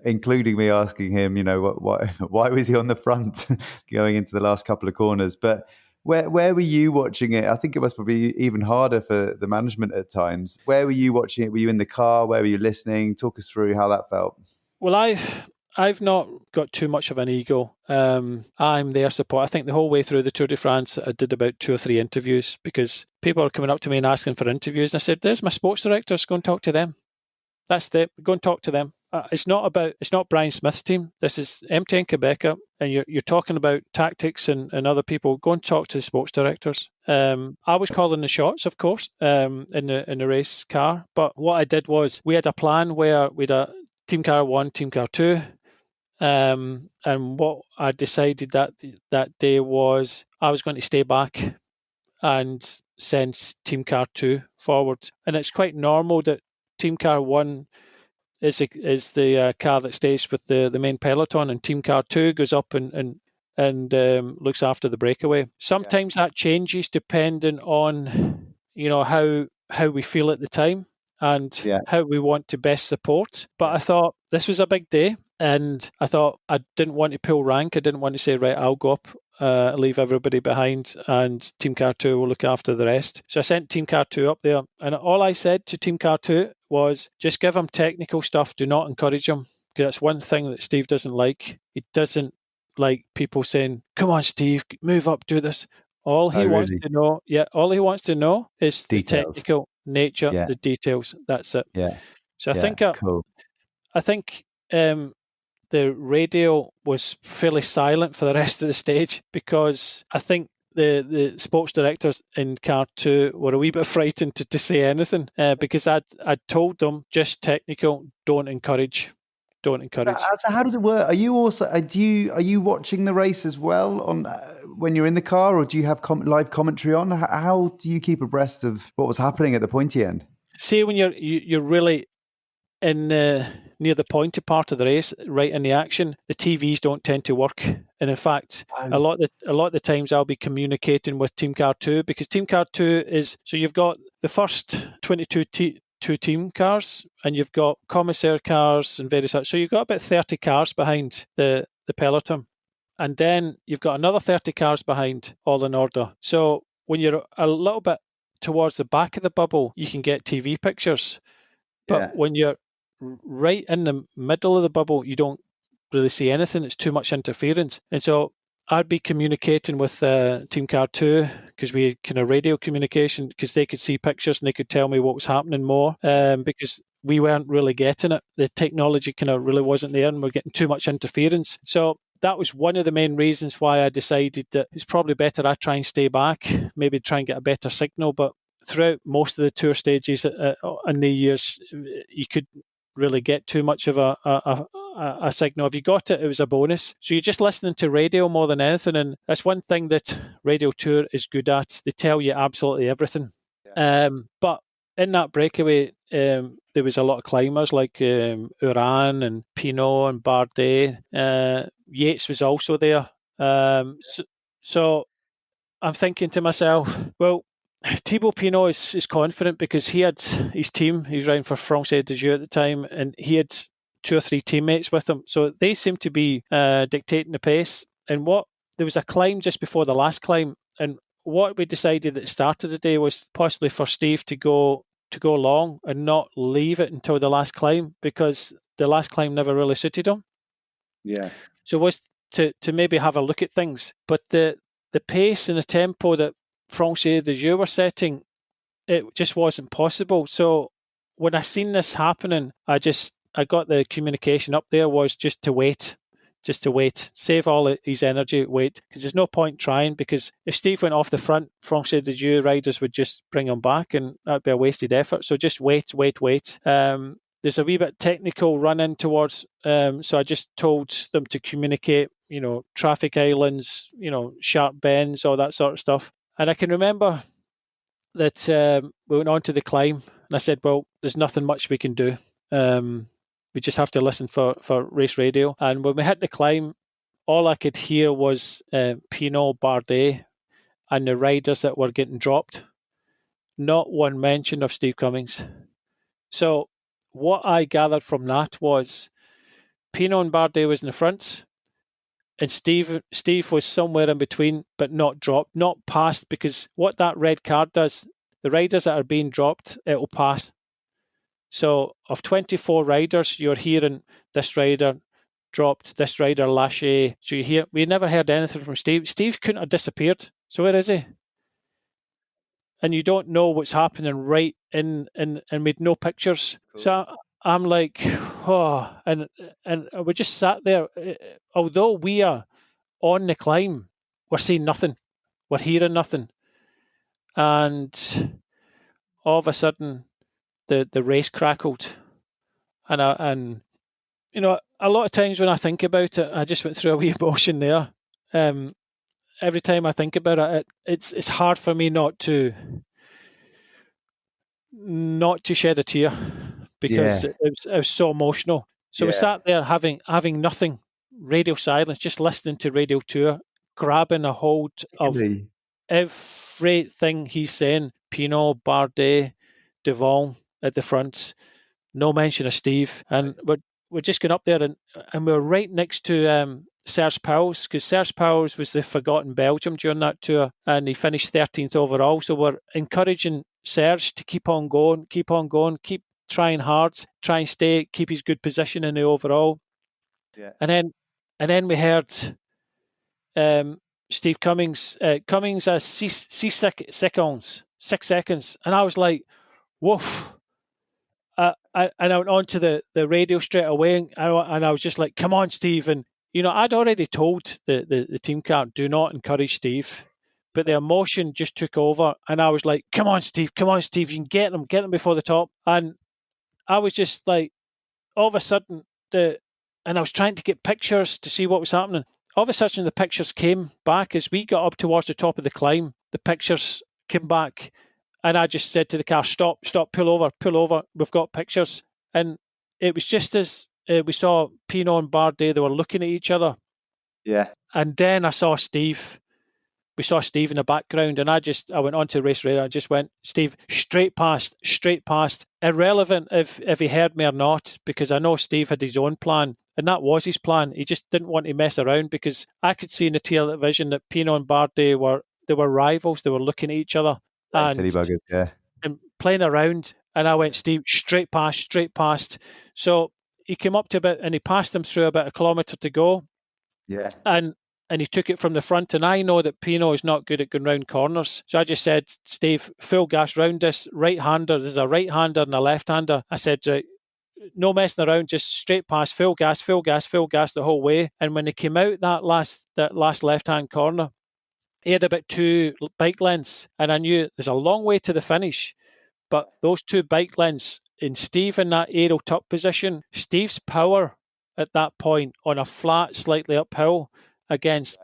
including me asking him, why was he on the front going into the last couple of corners? But where were you watching it? I think it must be even harder for the management at times. Where were you watching it? Were you in the car? Where were you listening? Talk us through how that felt. Well, I've not got too much of an ego. I'm their support. I think the whole way through the Tour de France, I did about 2 or 3 interviews because people are coming up to me and asking for interviews. And I said, there's my sports directors. Go and talk to them. That's it. Go and talk to them. It's not Brian Smith's team. This is MTN-Qhubeka, and you're talking about tactics and other people. Go and talk to the sports directors. I was calling the shots, of course, in the race car. But what I did was we had a plan where we'd a Team Car 1, Team Car 2. And what I decided that day was I was going to stay back and send Team Car 2 forward. And it's quite normal that Team Car 1 is the car that stays with the main peloton, and Team Car 2 goes up and looks after the breakaway. Sometimes that changes depending on how we feel at the time and how we want to best support. But I thought this was a big day, and I thought I didn't want to pull rank. I didn't want to say, right, I'll go up, leave everybody behind, and Team Car 2 will look after the rest. So I sent Team Car 2 up there, and all I said to Team Car 2 was just give him technical stuff. Do not encourage him, because that's one thing that Steve doesn't like. He doesn't like people saying, come on, Steve, move up, do this. All he wants to know is details. The technical nature, the details. That's it. Yeah. So I think cool. I think the radio was fairly silent for the rest of the stage, because I think the sports directors in Car 2 were a wee bit frightened to say anything, because I'd told them just technical, don't encourage. So how does it work? Are you also are you watching the race as well? when you're in the car, or do you have live commentary on? How do you keep abreast of what was happening at the pointy end? See, when you're really in near the pointy part of the race, right in the action, the TVs don't tend to work. And in fact, a lot of the times I'll be communicating with Team Car 2, because Team Car 2 is, so you've got the first 22 two team cars, and you've got commissary cars and various such. So you've got about 30 cars behind the peloton. And then you've got another 30 cars behind, all in order. So when you're a little bit towards the back of the bubble, you can get TV pictures. But when you're right in the middle of the bubble, you don't really see anything. It's too much interference. And so I'd be communicating with Team Car 2, because we had kind of radio communication, because they could see pictures and they could tell me what was happening more, because we weren't really getting it. The technology kind of really wasn't there, and we're getting too much interference. So that was one of the main reasons why I decided that it's probably better I try and stay back, maybe try and get a better signal. But throughout most of the tour stages in the years, you could really get too much of a signal. If you got it, it was a bonus. So you're just listening to radio more than anything, and that's one thing that Radio Tour is good at. They tell you absolutely everything. But in that breakaway, there was a lot of climbers like Uran and Pinot and Bardet. Yates was also there. So I'm thinking to myself, well, Thibaut Pinot is confident because he had his team. He was riding for Française des Jeux at the time, and he had 2 or 3 teammates with him. So they seemed to be dictating the pace. And there was a climb just before the last climb, and what we decided at the start of the day was possibly for Steve to go long and not leave it until the last climb, because the last climb never really suited him. Yeah. So it was to maybe have a look at things, but the pace and the tempo that Française des Jeux were setting, it just wasn't possible. So when I seen this happening, I got the communication up there was just to wait, save all his energy, wait, because there's no point trying, because if Steve went off the front, Française des Jeux riders would just bring him back, and that'd be a wasted effort. So just wait. There's a wee bit technical run in towards, so I just told them to communicate, traffic islands, sharp bends, all that sort of stuff. And I can remember that we went on to the climb, and I said, well, there's nothing much we can do. We just have to listen for race radio. And when we hit the climb, all I could hear was Pinot, Bardet, and the riders that were getting dropped. Not one mention of Steve Cummings. So what I gathered from that was Pinot and Bardet was in the front, and Steve was somewhere in between, but not dropped, not passed, because what that red card does, the riders that are being dropped, it'll pass. So of 24 riders, you're hearing this rider dropped, this rider lâché. So we never heard anything from Steve. Steve couldn't have disappeared. So where is he? And you don't know what's happening right in and made no pictures. Cool. So I'm like, oh, and we just sat there. Although we are on the climb, we're seeing nothing. We're hearing nothing. And all of a sudden, the race crackled. And a lot of times when I think about it, I just went through a wee emotion there. Every time I think about it, it's hard for me not to shed a tear, because it was so emotional. So we sat there having nothing, radio silence, just listening to Radio Tour, grabbing a hold of everything he's saying. Pinot, Bardet, Devon at the front, no mention of Steve. And we're just going up there, and we're right next to Serge Pauwels, because Serge Pauwels was the forgotten Belgium during that tour, and he finished 13th overall. So we're encouraging Serge to keep on going, keep trying hard, try and keep his good position in the overall. Yeah. And then we heard Steve Cummings. Cummings has 6 seconds, and I was like, woof. And I went on to the radio straight away, and I was just like, come on, Steve. And I'd already told the team car, do not encourage Steve, but the emotion just took over, and I was like, come on, Steve, you can get them before the top. And I was just like, all of a sudden, and I was trying to get pictures to see what was happening. all of a sudden the pictures came back as we got up towards the top of the climb. The pictures came back, and I just said to the car, stop, pull over, we've got pictures. And it was just as we saw Pinot and Bardet, they were looking at each other. Yeah. And then I saw Steve. We saw Steve in the background, and I went onto race radar. I just went, Steve, straight past, irrelevant if he heard me or not, because I know Steve had his own plan, and that was his plan. He just didn't want to mess around, because I could see in the television that Pinot and Bardet were rivals. They were looking at each other Silly buggers, yeah, and playing around. And I went, Steve, straight past. So he came up to and he passed him through about a kilometre to go. Yeah, and he took it from the front. And I know that Pinot is not good at going round corners. So I just said, Steve, full gas round this right-hander. There's a right-hander and a left-hander. I said, no messing around, just straight past, full gas the whole way. And when he came out that last left-hand corner, he had about 2 bike lengths. And I knew there's a long way to the finish. But those 2 bike lengths, in Steve in that aero top position, Steve's power at that point on a flat, slightly uphill, against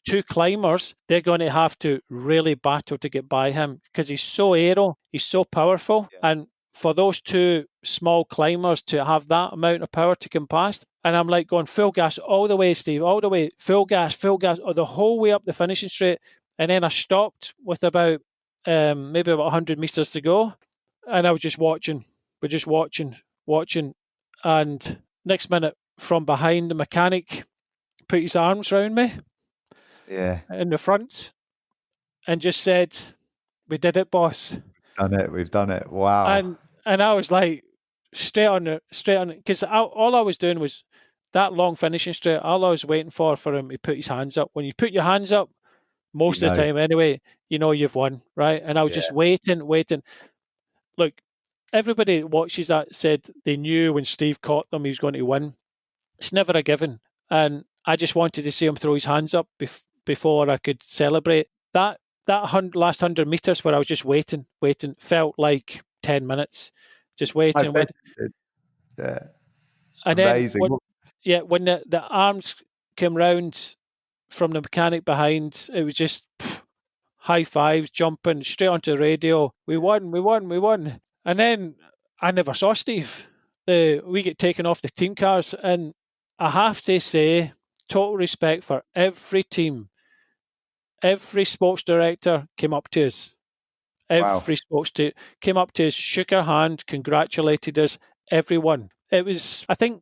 2 climbers, they're going to have to really battle to get by him, because he's so aero, he's so powerful. Yeah. And for those 2 small climbers to have that amount of power to come past, and I'm like going full gas all the way, Steve, all the way, full gas, the whole way up the finishing straight. And then I stopped with about maybe about 100 meters to go, and I was just watching. And next minute, from behind, the mechanic put his arms around me, in the front, and just said, "We did it, boss. We've done it. Wow!" And I was like, straight on it, because all I was doing was that long finishing straight. All I was waiting for him to put his hands up. When you put your hands up, most of the time anyway, you know you've won, right? And I was just waiting. Look, everybody that watches that said they knew when Steve caught them he was going to win. It's never a given. And I just wanted to see him throw his hands up before I could celebrate. That last 100 meters where I was just waiting, felt like 10 minutes. Just waiting. Yeah. And amazing. Then when the arms came round from the mechanic behind, it was just high fives, jumping straight onto the radio. We won. And then I never saw Steve. We get taken off the team cars, and I have to say, total respect for every team. Every sports director came up to us. Every sports director came up to us, shook our hand, congratulated us, everyone. It was, I think,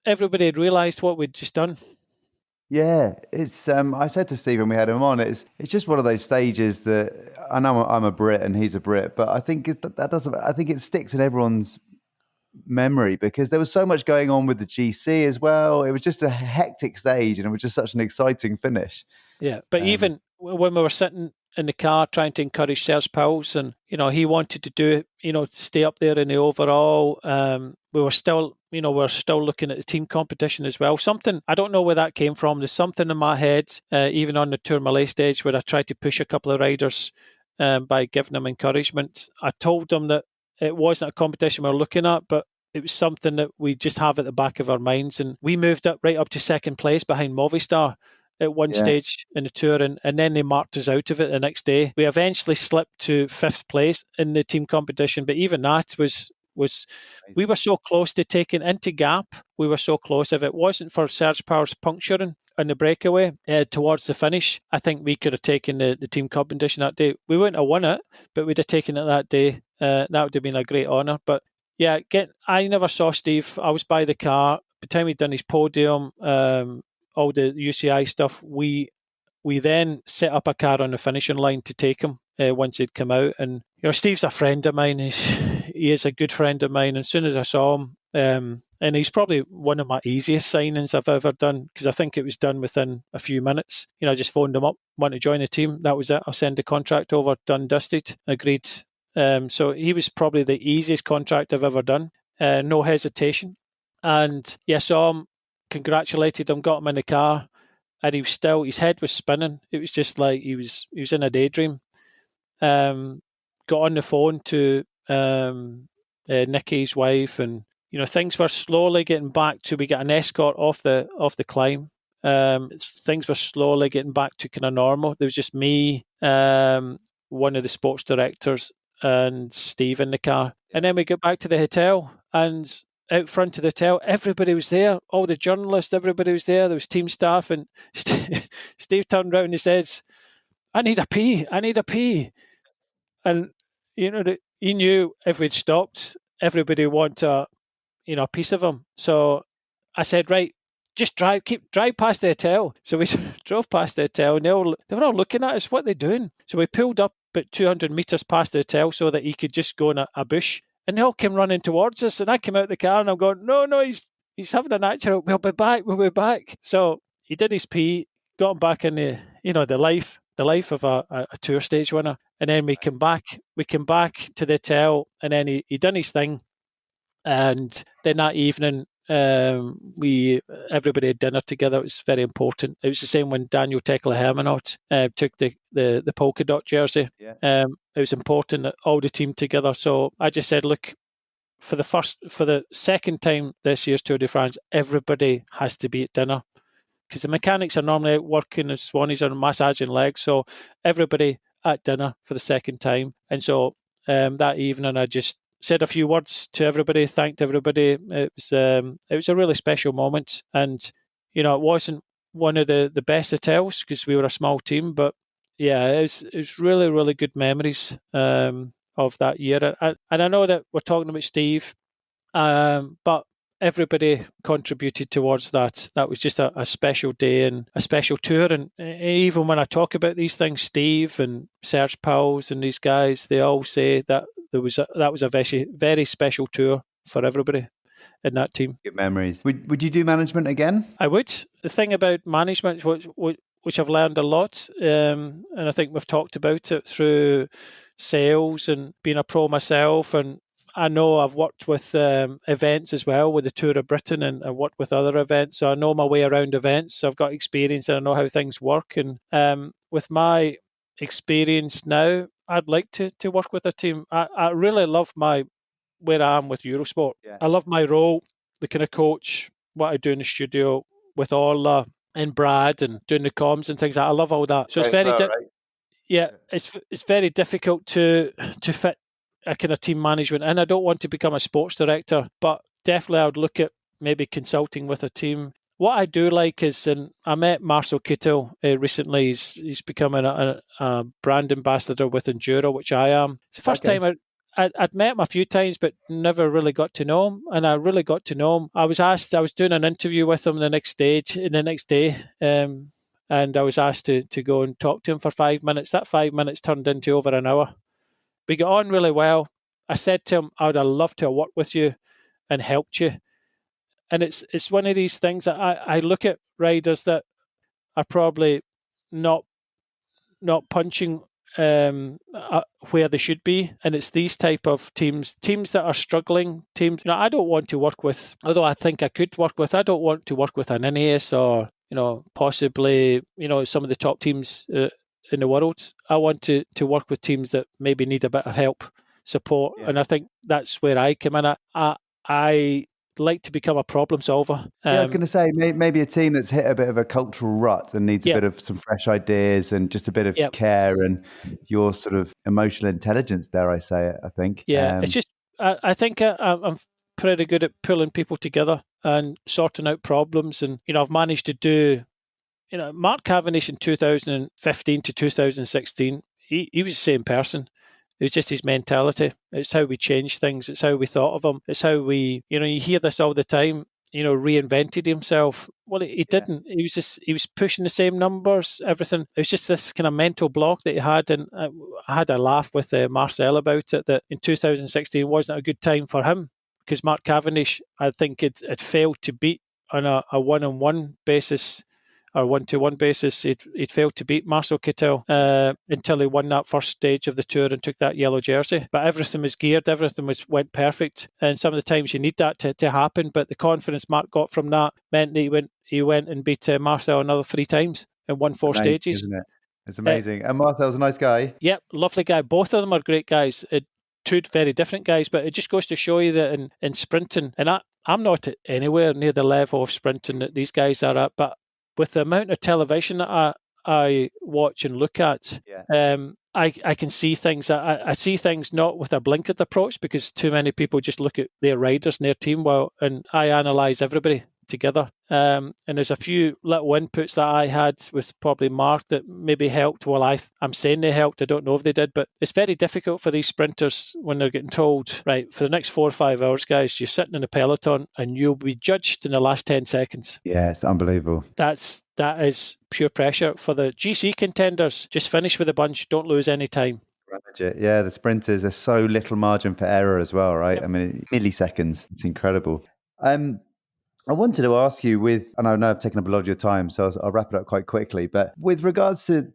everybody had realised what we'd just done. Yeah, it's. I said to Stephen, we had him on. It's just one of those stages that I know I'm a Brit and he's a Brit, but I think that doesn't. I think it sticks in everyone's memory because there was so much going on with the GC as well. It was just a hectic stage, and it was just such an exciting finish. Yeah, but even when we were sitting in the car trying to encourage Serge Pauwels, and he wanted to do it, stay up there in the overall. We were still looking at the team competition as well. Something, I don't know where that came from. There's something in my head, even on the Tourmalet stage, where I tried to push a couple of riders by giving them encouragement. I told them that it wasn't a competition we were looking at, but it was something that we just have at the back of our minds. And we moved right up to second place behind Movistar at one stage in the Tour, and then they marked us out of it the next day. We eventually slipped to 5th place in the team competition, but even that was we were so close to taking into Gap. We were so close. If it wasn't for Serge Pauwels puncturing on the breakaway towards the finish, I think we could have taken the team competition that day. We wouldn't have won it, but we'd have taken it that day. That would have been a great honour. But yeah, I never saw Steve. I was by the car. By the time he'd done his podium, all the UCI stuff, we then set up a car on the finishing line to take him once he'd come out. And Steve's a friend of mine. He is a good friend of mine. And as soon as I saw him, and he's probably one of my easiest signings I've ever done, because I think it was done within a few minutes. I just phoned him up, want to join the team. That was it. I'll send the contract over, done, dusted, agreed. So he was probably the easiest contract I've ever done. No hesitation. And yeah, saw him, congratulated him, got him in the car, and he was still, his head was spinning. It was just like he was in a daydream. Got on the phone to Nicky's wife, and things were slowly getting back to, we got an escort off the climb, things were slowly getting back to kind of normal. There was just me, one of the sports directors, and Steve in the car. And then we got back to the hotel, and out front of the hotel, everybody was there. All the journalists, everybody was there. There was team staff, and Steve turned around and he says, I need a pee. And, he knew if we'd stopped, everybody would want a piece of him. So I said, right, just drive past the hotel. So we drove past the hotel, and they were all looking at us. What are they doing? So we pulled up about 200 metres past the hotel so that he could just go in a bush. And they all came running towards us. And I came out the car and I'm going, no, he's having a natural. We'll be back. So he did his pee, got him back in the life of a tour stage winner. And then we came back to the hotel, and then he done his thing. And then that evening, everybody had dinner together. It was very important. It was the same when Daniel Tekla-Hermanot took the polka dot jersey. Yeah. It was important that all the team together. So I just said, look, for the second time this year's Tour de France, everybody has to be at dinner, because the mechanics are normally out working, and Swanee's are massaging legs. So everybody at dinner for the second time. And so that evening, I just said a few words to everybody, thanked everybody. It was a really special moment, and it wasn't one of the best hotels because we were a small team, but yeah, it was really, really good memories of that year. And I know that we're talking about Steve, but everybody contributed towards that. That was just a special day and a special tour. And even when I talk about these things, Steve and Serge Pauls and these guys, they all say that that was a very, very special tour for everybody in that team. Good memories. Would you do management again? I would. The thing about management, which I've learned a lot, and I think we've talked about it through sales and being a pro myself, and I know I've worked with events as well, with the Tour of Britain, and I've worked with other events, so I know my way around events. So I've got experience and I know how things work. And with my experience now, I'd like to work with a team. I really love where I am with Eurosport. Yeah. I love my role, the kind of coach, what I do in the studio with Orla and Brad and doing the comms and things like that. I love all that. So it's very right? Yeah, it's very difficult to fit a kind of team management, and I don't want to become a sports director, but definitely I would look at maybe consulting with a team. What I do like is, and I met Marcel Kittel recently. He's becoming a brand ambassador with Endura, which I am. It's the first time I'd met him a few times, but never really got to know him. And I really got to know him. I was doing an interview with him the next day, and I was asked to go and talk to him for 5 minutes. That 5 minutes turned into over an hour. We got on really well. I said to him, I would have loved to have worked with you and helped you. And it's one of these things that I look at riders that are probably not punching where they should be, and it's these type of teams that are struggling. Teams, I don't want to work with, although I think I could work with. I don't want to work with an Ineos or possibly some of the top teams in the world. I want to work with teams that maybe need a bit of help, support, and I think that's where I come in. I like to become a problem solver. I was going to say maybe a team that's hit a bit of a cultural rut and needs a bit of some fresh ideas and just a bit of care and your sort of emotional intelligence, dare I say it, I think. Yeah, it's just, I think I'm pretty good at pulling people together and sorting out problems. And, I've managed to do, Mark Cavendish in 2015 to 2016, he was the same person. It was just his mentality. It's how we changed things. It's how we thought of him. It's how we, you hear this all the time, reinvented himself. Well, he didn't. He was pushing the same numbers, everything. It was just this kind of mental block that he had. And I had a laugh with Marcel about it, that in 2016 wasn't a good time for him because Mark Cavendish, I think, had failed to beat on a one-on-one basis or one-to-one basis. He'd failed to beat Marcel Kittel until he won that first stage of the Tour and took that yellow jersey. But everything was geared, everything went perfect. And some of the times you need that to happen. But the confidence Mark got from that meant that he went and beat Marcel another 3 times and won 4 stages. Isn't it? It's amazing. And Marcel's a nice guy. Yep, lovely guy. Both of them are great guys. 2 very different guys, but it just goes to show you that in sprinting, and I'm not anywhere near the level of sprinting that these guys are at, but with the amount of television that I watch and look at, I can see things. I see things not with a blinkered approach, because too many people just look at their riders and their team, and I analyse everybody together. And there's a few little inputs that I had with probably Mark that maybe helped. Well, I'm saying they helped. I don't know if they did, but it's very difficult for these sprinters when they're getting told, right, for the next 4 or 5 hours, guys, you're sitting in a peloton and you'll be judged in the last 10 seconds. Yeah, it's unbelievable. That is pure pressure. For the GC contenders, just finish with a bunch, don't lose any time. Yeah, the sprinters, there's so little margin for error as well, right? Yep. I mean, milliseconds, it's incredible. I wanted to ask you and I know I've taken up a lot of your time, so I'll wrap it up quite quickly, but with regards to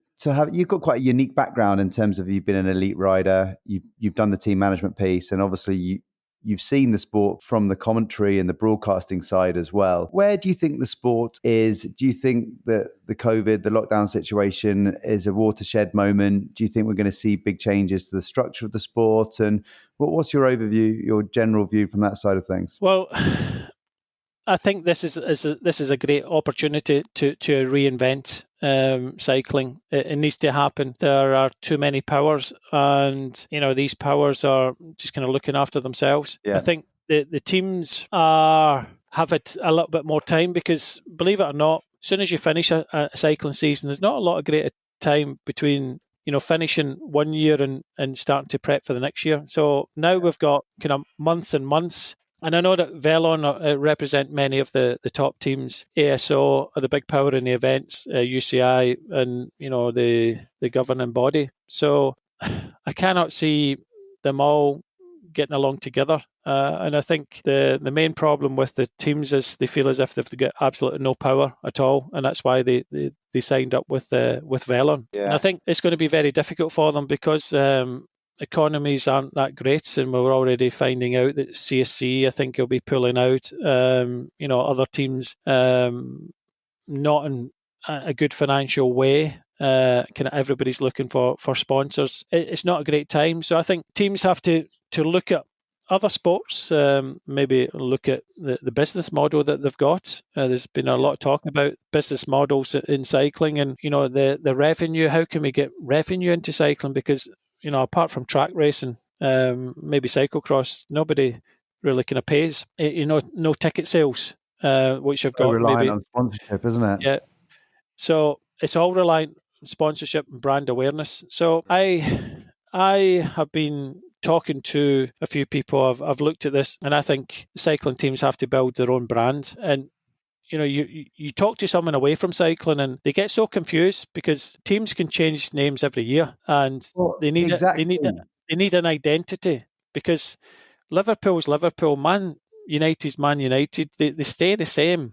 you've got quite a unique background in terms of you've been an elite rider, you've done the team management piece, and obviously you've seen the sport from the commentary and the broadcasting side as well. Where do you think the sport is? Do you think that the COVID, the lockdown situation is a watershed moment? Do you think we're going to see big changes to the structure of the sport? And what's your overview, your general view from that side of things? Well, I think this is a great opportunity to reinvent cycling. It needs to happen. There are too many powers, and these powers are just kind of looking after themselves. Yeah. I think the teams have a little bit more time, because believe it or not, as soon as you finish a cycling season, there's not a lot of great time between finishing one year and starting to prep for the next year. So now we've got kind of months and months. And I know that Velon represent many of the top teams. ASO are the big power in the events, UCI, and the governing body. So I cannot see them all getting along together. And I think the main problem with the teams is they feel as if they've got absolutely no power at all, and that's why they signed up with Velon. Yeah. And I think it's going to be very difficult for them, because economies aren't that great, and we're already finding out that CSC, I think, will be pulling out. Other teams not in a good financial way. Kind of everybody's looking for sponsors. It's not a great time, so I think teams have to look at other sports, maybe look at the business model that they've got. There's been a lot of talk about business models in cycling, and the revenue. How can we get revenue into cycling? Because apart from track racing, maybe cyclocross, nobody really kind of pays. No ticket sales, which have got reliant on sponsorship, isn't it? Yeah. So it's all reliant on sponsorship and brand awareness. So I have been talking to a few people. I've looked at this, and I think cycling teams have to build their own brand. And you talk to someone away from cycling, and they get so confused, because teams can change names every year, and they need an identity, because Liverpool's Liverpool, Man United's Man United. They stay the same.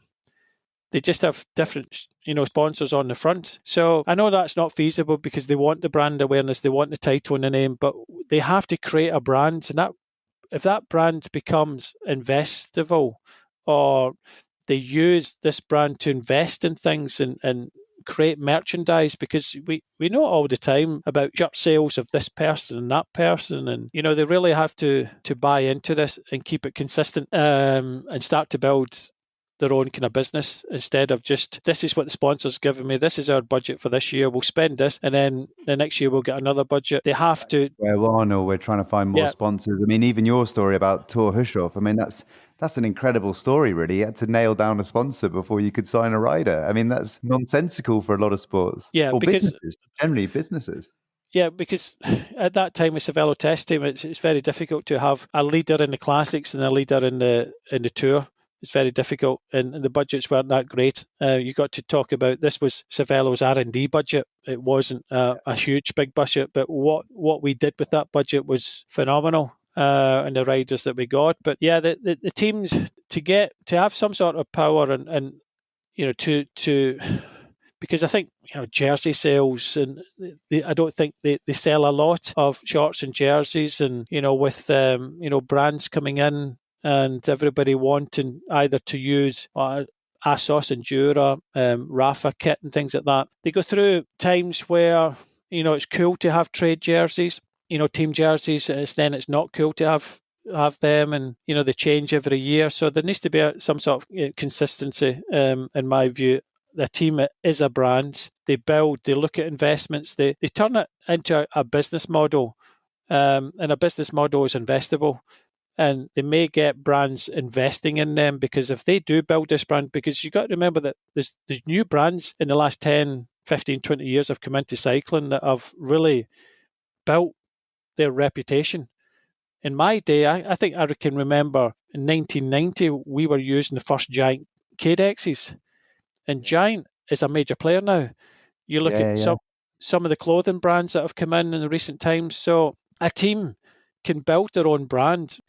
They just have different, sponsors on the front. So I know that's not feasible, because they want the brand awareness, they want the title and the name, but they have to create a brand, and if that brand becomes investable, or they use this brand to invest in things and create merchandise, because we know all the time about shirt sales of this person and that person, and they really have to buy into this and keep it consistent, and start to build their own kind of business, instead of just, this is what the sponsor's giving me, this is our budget for this year, we'll spend this, and then the next year we'll get another budget. They have to. We're trying to find more sponsors. I mean, even your story about Thor Hushovd, I mean, that's an incredible story, really. You had to nail down a sponsor before you could sign a rider. I mean, that's nonsensical for a lot of sports. Yeah, or because businesses, generally businesses. Yeah, because at that time with Cervelo Test Team, it's very difficult to have a leader in the classics and a leader in the tour. It's very difficult, and the budgets weren't that great. You got to talk about, this was Cervelo's R&D budget. It wasn't a huge, big budget, but what we did with that budget was phenomenal, and the riders that we got. But yeah, the teams to have some sort of power and to because I think jersey sales, and I don't think they sell a lot of shorts and jerseys, and with brands coming in, and everybody wanting either to use Asos, Endura, Rafa kit and things like that. They go through times where, it's cool to have trade jerseys, team jerseys, then it's not cool to have them, and, they change every year. So there needs to be some sort of consistency, in my view. the team is a brand. They build, they look at investments, they turn it into a business model, and a business model is investable. And they may get brands investing in them, because if they do build this brand, because you've got to remember that there's new brands in the last 10, 15, 20 years have come into cycling that have really built their reputation. In my day, I think I can remember in 1990, we were using the first Giant Cadexes. And Giant is a major player now. You look at some of the clothing brands that have come in the recent times. So a team can build their own brand,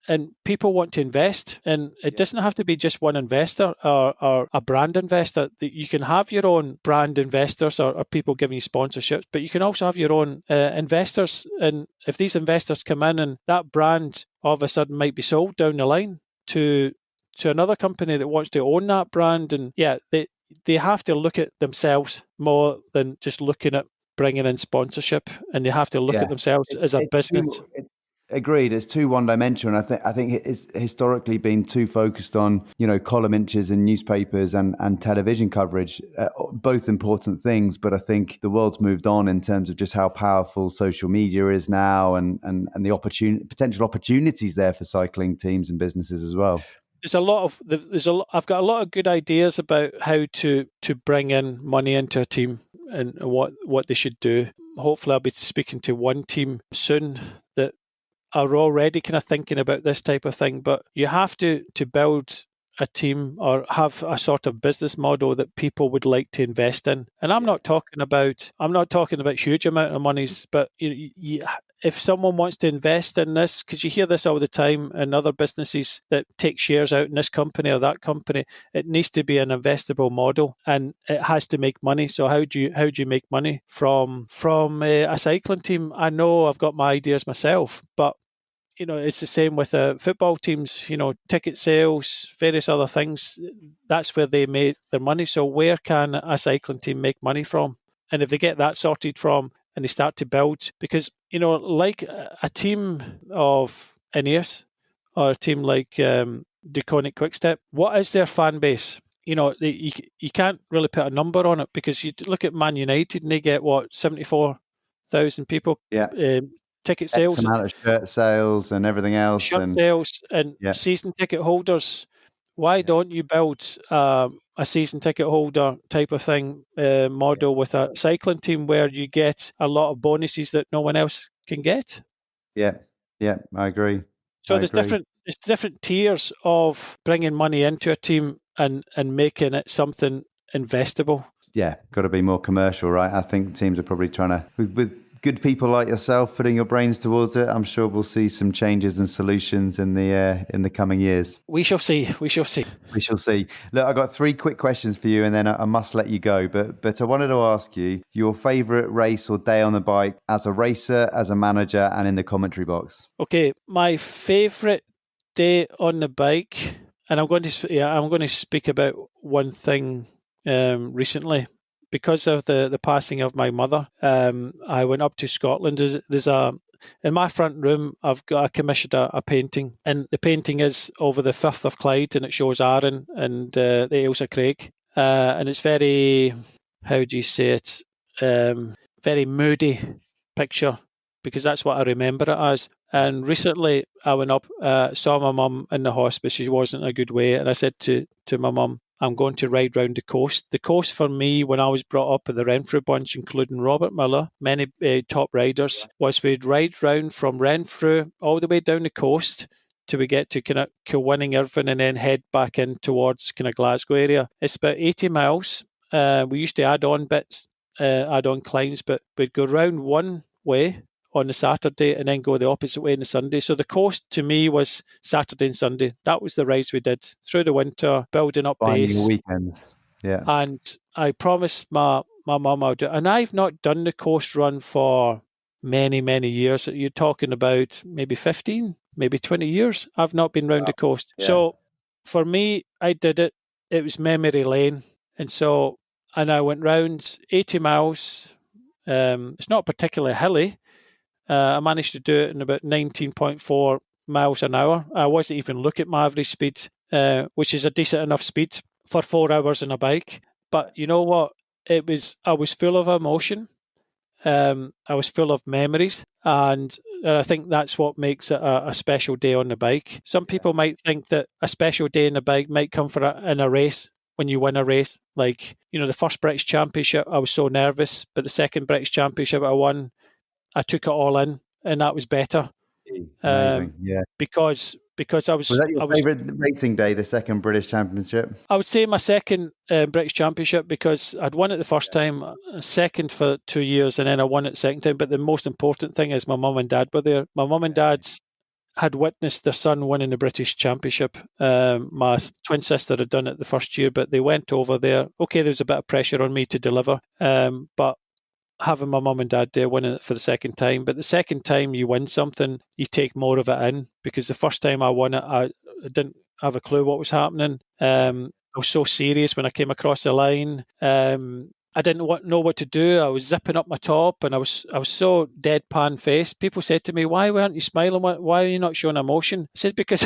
and people want to invest. And it doesn't have to be just one investor or a brand investor. You can have your own brand investors or people giving you sponsorships, but you can also have your own investors. And if these investors come in, and that brand all of a sudden might be sold down the line to another company that wants to own that brand. And they have to look at themselves more than just looking at bringing in sponsorship, and they have to look at themselves as a business. Agreed. It's too one-dimensional. I think it's historically been too focused on, column inches in newspapers and television coverage, both important things. But I think the world's moved on in terms of just how powerful social media is now, and the potential opportunities there for cycling teams and businesses as well. I've got a lot of good ideas about how to bring in money into a team and what they should do. Hopefully I'll be speaking to one team soon that are already kind of thinking about this type of thing. But you have to build a team or have a sort of business model that people would like to invest in. And I'm not talking about huge amount of monies, but if someone wants to invest in this, because you hear this all the time in other businesses that take shares out in this company or that company, it needs to be an investable model, and it has to make money. So how do you make money from a cycling team? I know I've got my ideas myself, but it's the same with football teams, ticket sales, various other things. That's where they make their money. So where can a cycling team make money from? And if they get that sorted from, and they start to build, because, like a team of Ineos or a team like DuConic Quickstep, what is their fan base? You can't really put a number on it, because you look at Man United and they get 74,000 people. Ticket sales, X amount of shirt sales and everything else, sales and season ticket holders. Why don't you build a season ticket holder type of thing model with a cycling team where you get a lot of bonuses that no one else can get? I agree. So there's different tiers of bringing money into a team and making it something investable. Yeah, got to be more commercial, right? I think teams are probably trying to, with good people like yourself putting your brains towards it, I'm sure we'll see some changes and solutions in the coming years. We shall see. Look, I got 3 quick questions for you, and then I must let you go. But I wanted to ask you your favourite race or day on the bike as a racer, as a manager, and in the commentary box. Okay, my favourite day on the bike, and I'm going to speak about one thing recently. Because of the passing of my mother, I went up to Scotland. In my front room, I commissioned a painting, and the painting is over the Firth of Clyde, and it shows Arran and the Ailsa Craig, and it's very, how do you say it, very moody picture, because that's what I remember it as. And recently, I went up, saw my mum in the hospice. She wasn't in a good way, and I said to my mum, I'm going to ride round the coast. The coast for me, when I was brought up with the Renfrew bunch, including Robert Miller, many top riders, was we'd ride round from Renfrew all the way down the coast till we get to kind of Kilwinning, Irvine, and then head back in towards kind of Glasgow area. It's about 80 miles. We used to add on bits, add on climbs, but we'd go round one way on the Saturday and then go the opposite way on the Sunday. So the coast to me was Saturday and Sunday. That was the rides we did through the winter, building up base. Finding weekends. Yeah. And I promised my mum I'll do it. And I've not done the coast run for many, many years. You're talking about maybe 15, maybe 20 years. I've not been round the coast. Yeah. So for me, I did it. It was memory lane. And I went round 80 miles. It's not particularly hilly. I managed to do it in about 19.4 miles an hour. I wasn't even looking at my average speed, which is a decent enough speed for 4 hours on a bike. But you know what? I was full of emotion. I was full of memories, and I think that's what makes it a special day on the bike. Some people might think that a special day on the bike might come in a race, when you win a race. Like, the first British Championship, I was so nervous, but the second British Championship I won, I took it all in, and that was better. Amazing, because I was. Was that your favourite racing day, the second British Championship? I would say my second British Championship, because I'd won it the first time, second for 2 years, and then I won it the second time. But the most important thing is my mum and dad were there. My mum and dad had witnessed their son winning the British Championship. My twin sister had done it the first year, but they went over there. Okay, there was a bit of pressure on me to deliver, but having my mum and dad there winning it for the second time. But the second time you win something, you take more of it in, because the first time I won it, I didn't have a clue what was happening. I was so serious when I came across the line. I didn't know what to do. I was zipping up my top, and I was so deadpan faced. People said to me, "Why weren't you smiling? Why are you not showing emotion?" I said, "Because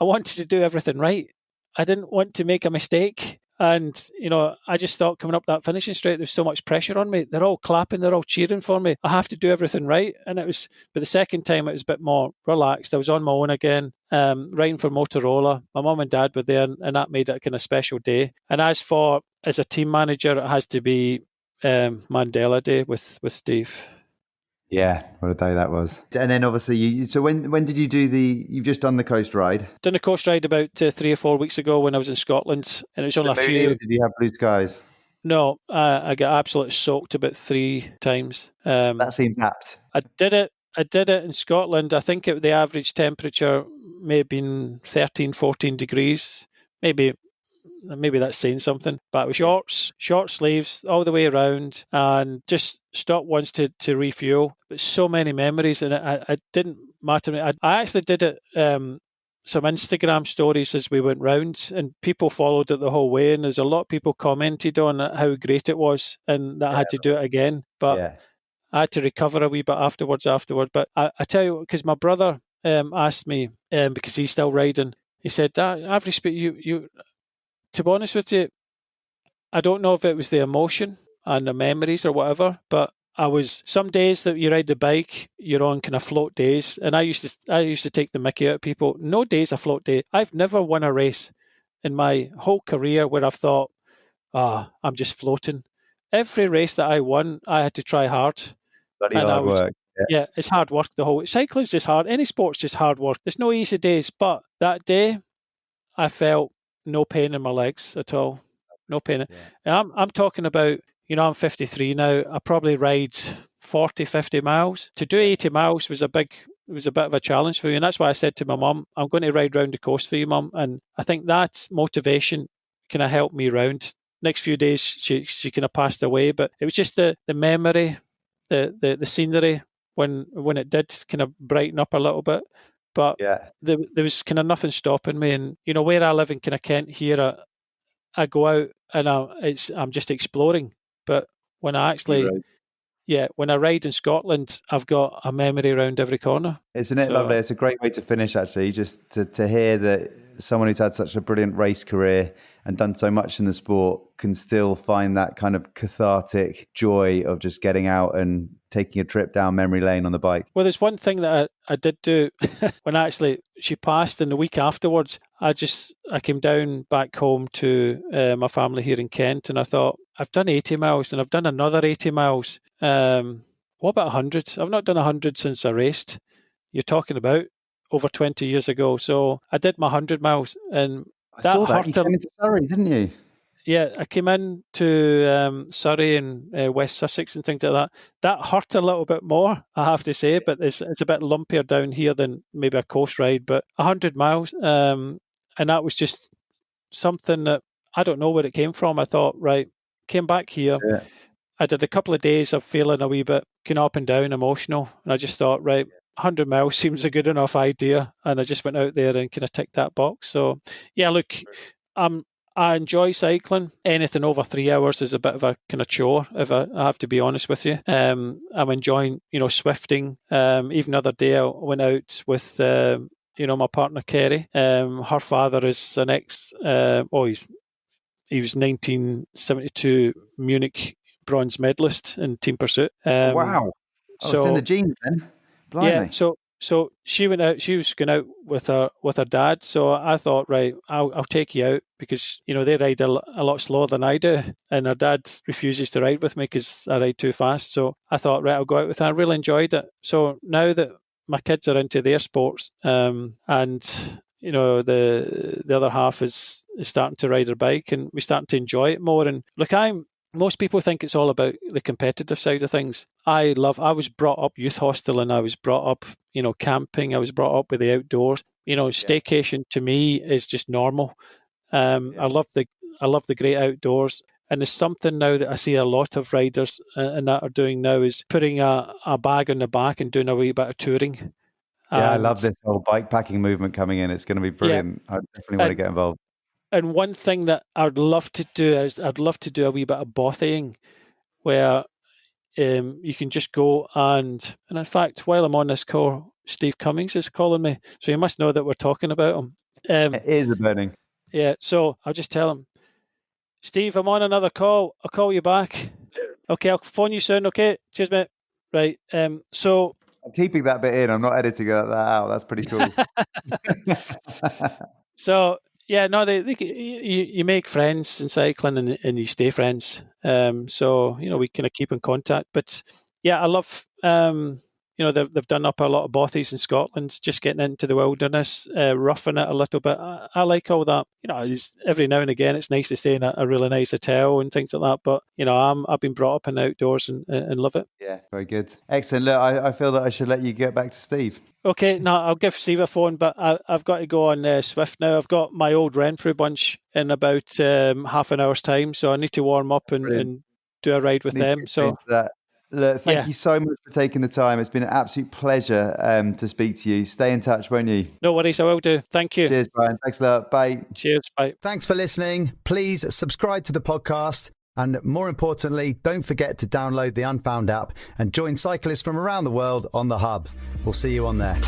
I wanted to do everything right. I didn't want to make a mistake." And, I just thought, coming up that finishing straight, there's so much pressure on me. They're all clapping, they're all cheering for me. I have to do everything right. And but the second time it was a bit more relaxed. I was on my own again, riding for Motorola. My mum and dad were there, and that made it a kind of special day. And as a team manager, it has to be Mandela Day with Steve. Yeah, what a day that was. And then obviously, so when did you do you've just done the coast ride? Done the coast ride about 3 or 4 weeks ago when I was in Scotland, and it was only a few. Did you have blue skies? No, I got absolutely soaked about 3 times. That seems apt. I did it in Scotland. I think the average temperature may have been 13, 14 degrees, maybe that's saying something. But it was short sleeves all the way around, and just stopped once to refuel. But so many memories, and it didn't matter to me. I actually did it, some Instagram stories as we went round, and people followed it the whole way. And there's a lot of people commented on how great it was, and that I had to do it again. But I had to recover a wee bit afterwards. But I tell you, because my brother asked me, because he's still riding, he said, "Average speed, you." To be honest with you, I don't know if it was the emotion and the memories or whatever, but some days that you ride the bike, you're on kind of float days. And I used to take the mickey out of people. No day's a float day. I've never won a race in my whole career where I've thought, I'm just floating. Every race that I won, I had to try hard. Bloody hard work. Yeah, it's hard work. Cycling's just hard. Any sport's just hard work. There's no easy days. But that day, I felt no pain in my legs at all. No pain. Yeah. I'm talking about, I'm 53 now. I probably ride 40, 50 miles. To do 80 miles was a bit of a challenge for me. And that's why I said to my mum, I'm going to ride round the coast for you, Mum. And I think that motivation kind of helped me round. Next few days, she kind of passed away. But it was just the memory, the scenery when it did kind of brighten up a little bit. But there was kind of nothing stopping me. And, where I live in kind of Kent here, I go out and I'm just exploring. But when I actually, when I ride in Scotland, I've got a memory around every corner. Isn't it lovely? It's a great way to finish, actually, just to hear that someone who's had such a brilliant race career and done so much in the sport can still find that kind of cathartic joy of just getting out and taking a trip down memory lane on the bike. Well, there's one thing that I did do when she passed, and the week afterwards, I came down back home to my family here in Kent, and I thought, I've done 80 miles and I've done another 80 miles. What about 100? I've not done 100 since I raced. You're talking about over 20 years ago. So I did my 100 miles, and I saw that. You came into Surrey, didn't you? Yeah, I came into Surrey and West Sussex and things like that. That hurt a little bit more, I have to say, but it's a bit lumpier down here than maybe a coast ride. But 100 miles, and that was just something that I don't know where it came from. I thought, right, came back here. Yeah. I did a couple of days of feeling a wee bit kind of up and down, emotional, and I just thought, right, 100 miles seems a good enough idea, and I just went out there and kind of ticked that box. So, yeah, look, I enjoy cycling. Anything over 3 hours is a bit of a kind of chore, if I have to be honest with you. I'm enjoying, swifting. Even the other day I went out with, my partner, Kerry. Her father is an He was 1972 Munich bronze medalist in team pursuit. Wow. So it's in the genes then. Blimey. Yeah. So she went out. She was going out with her dad. So I thought, right, I'll take you out because they ride a lot slower than I do, and her dad refuses to ride with me because I ride too fast. So I thought, right, I'll go out with her. I really enjoyed it. So now that my kids are into their sports, and the other half is starting to ride her bike, and we're starting to enjoy it more. And look, most people think it's all about the competitive side of things. I was brought up youth hostel, and I was brought up, camping. I was brought up with the outdoors. Staycation to me is just normal. I love the great outdoors. And there's something now that I see a lot of riders and that are doing now is putting a bag on the back and doing a wee bit of touring. Yeah, I love this whole bike packing movement coming in. It's going to be brilliant. Yeah. I definitely want to get involved. And one thing that I'd love to do is I'd love to do a wee bit of bothying where you can just go and in fact, while I'm on this call, Steve Cummings is calling me. So you must know that we're talking about him. It is a burning. Yeah, so I'll just tell him, Steve, I'm on another call. I'll call you back. Okay, I'll phone you soon. Okay, cheers, mate. Right, so... I'm keeping that bit in. I'm not editing that out. That's pretty cool. So... Yeah, no, you make friends in cycling and you stay friends. So, we kind of keep in contact. But yeah, I love, they've done up a lot of bothies in Scotland, just getting into the wilderness, roughing it a little bit. I like all that. Every now and again, it's nice to stay in a really nice hotel and things like that. But, I've been brought up in outdoors and love it. Yeah, very good. Excellent. Look, I feel that I should let you get back to Steve. Okay, no, I'll give Steve a phone, but I've got to go on Swift now. I've got my old Renfrew bunch in about half an hour's time, so I need to warm up and do a ride with them. So, look, thank you so much for taking the time. It's been an absolute pleasure to speak to you. Stay in touch, won't you? No worries, I will do. Thank you. Cheers, Brian. Thanks a lot. Bye. Cheers. Bye. Thanks for listening. Please subscribe to the podcast. And more importantly, don't forget to download the Unfound app and join cyclists from around the world on the Hub. We'll see you on there.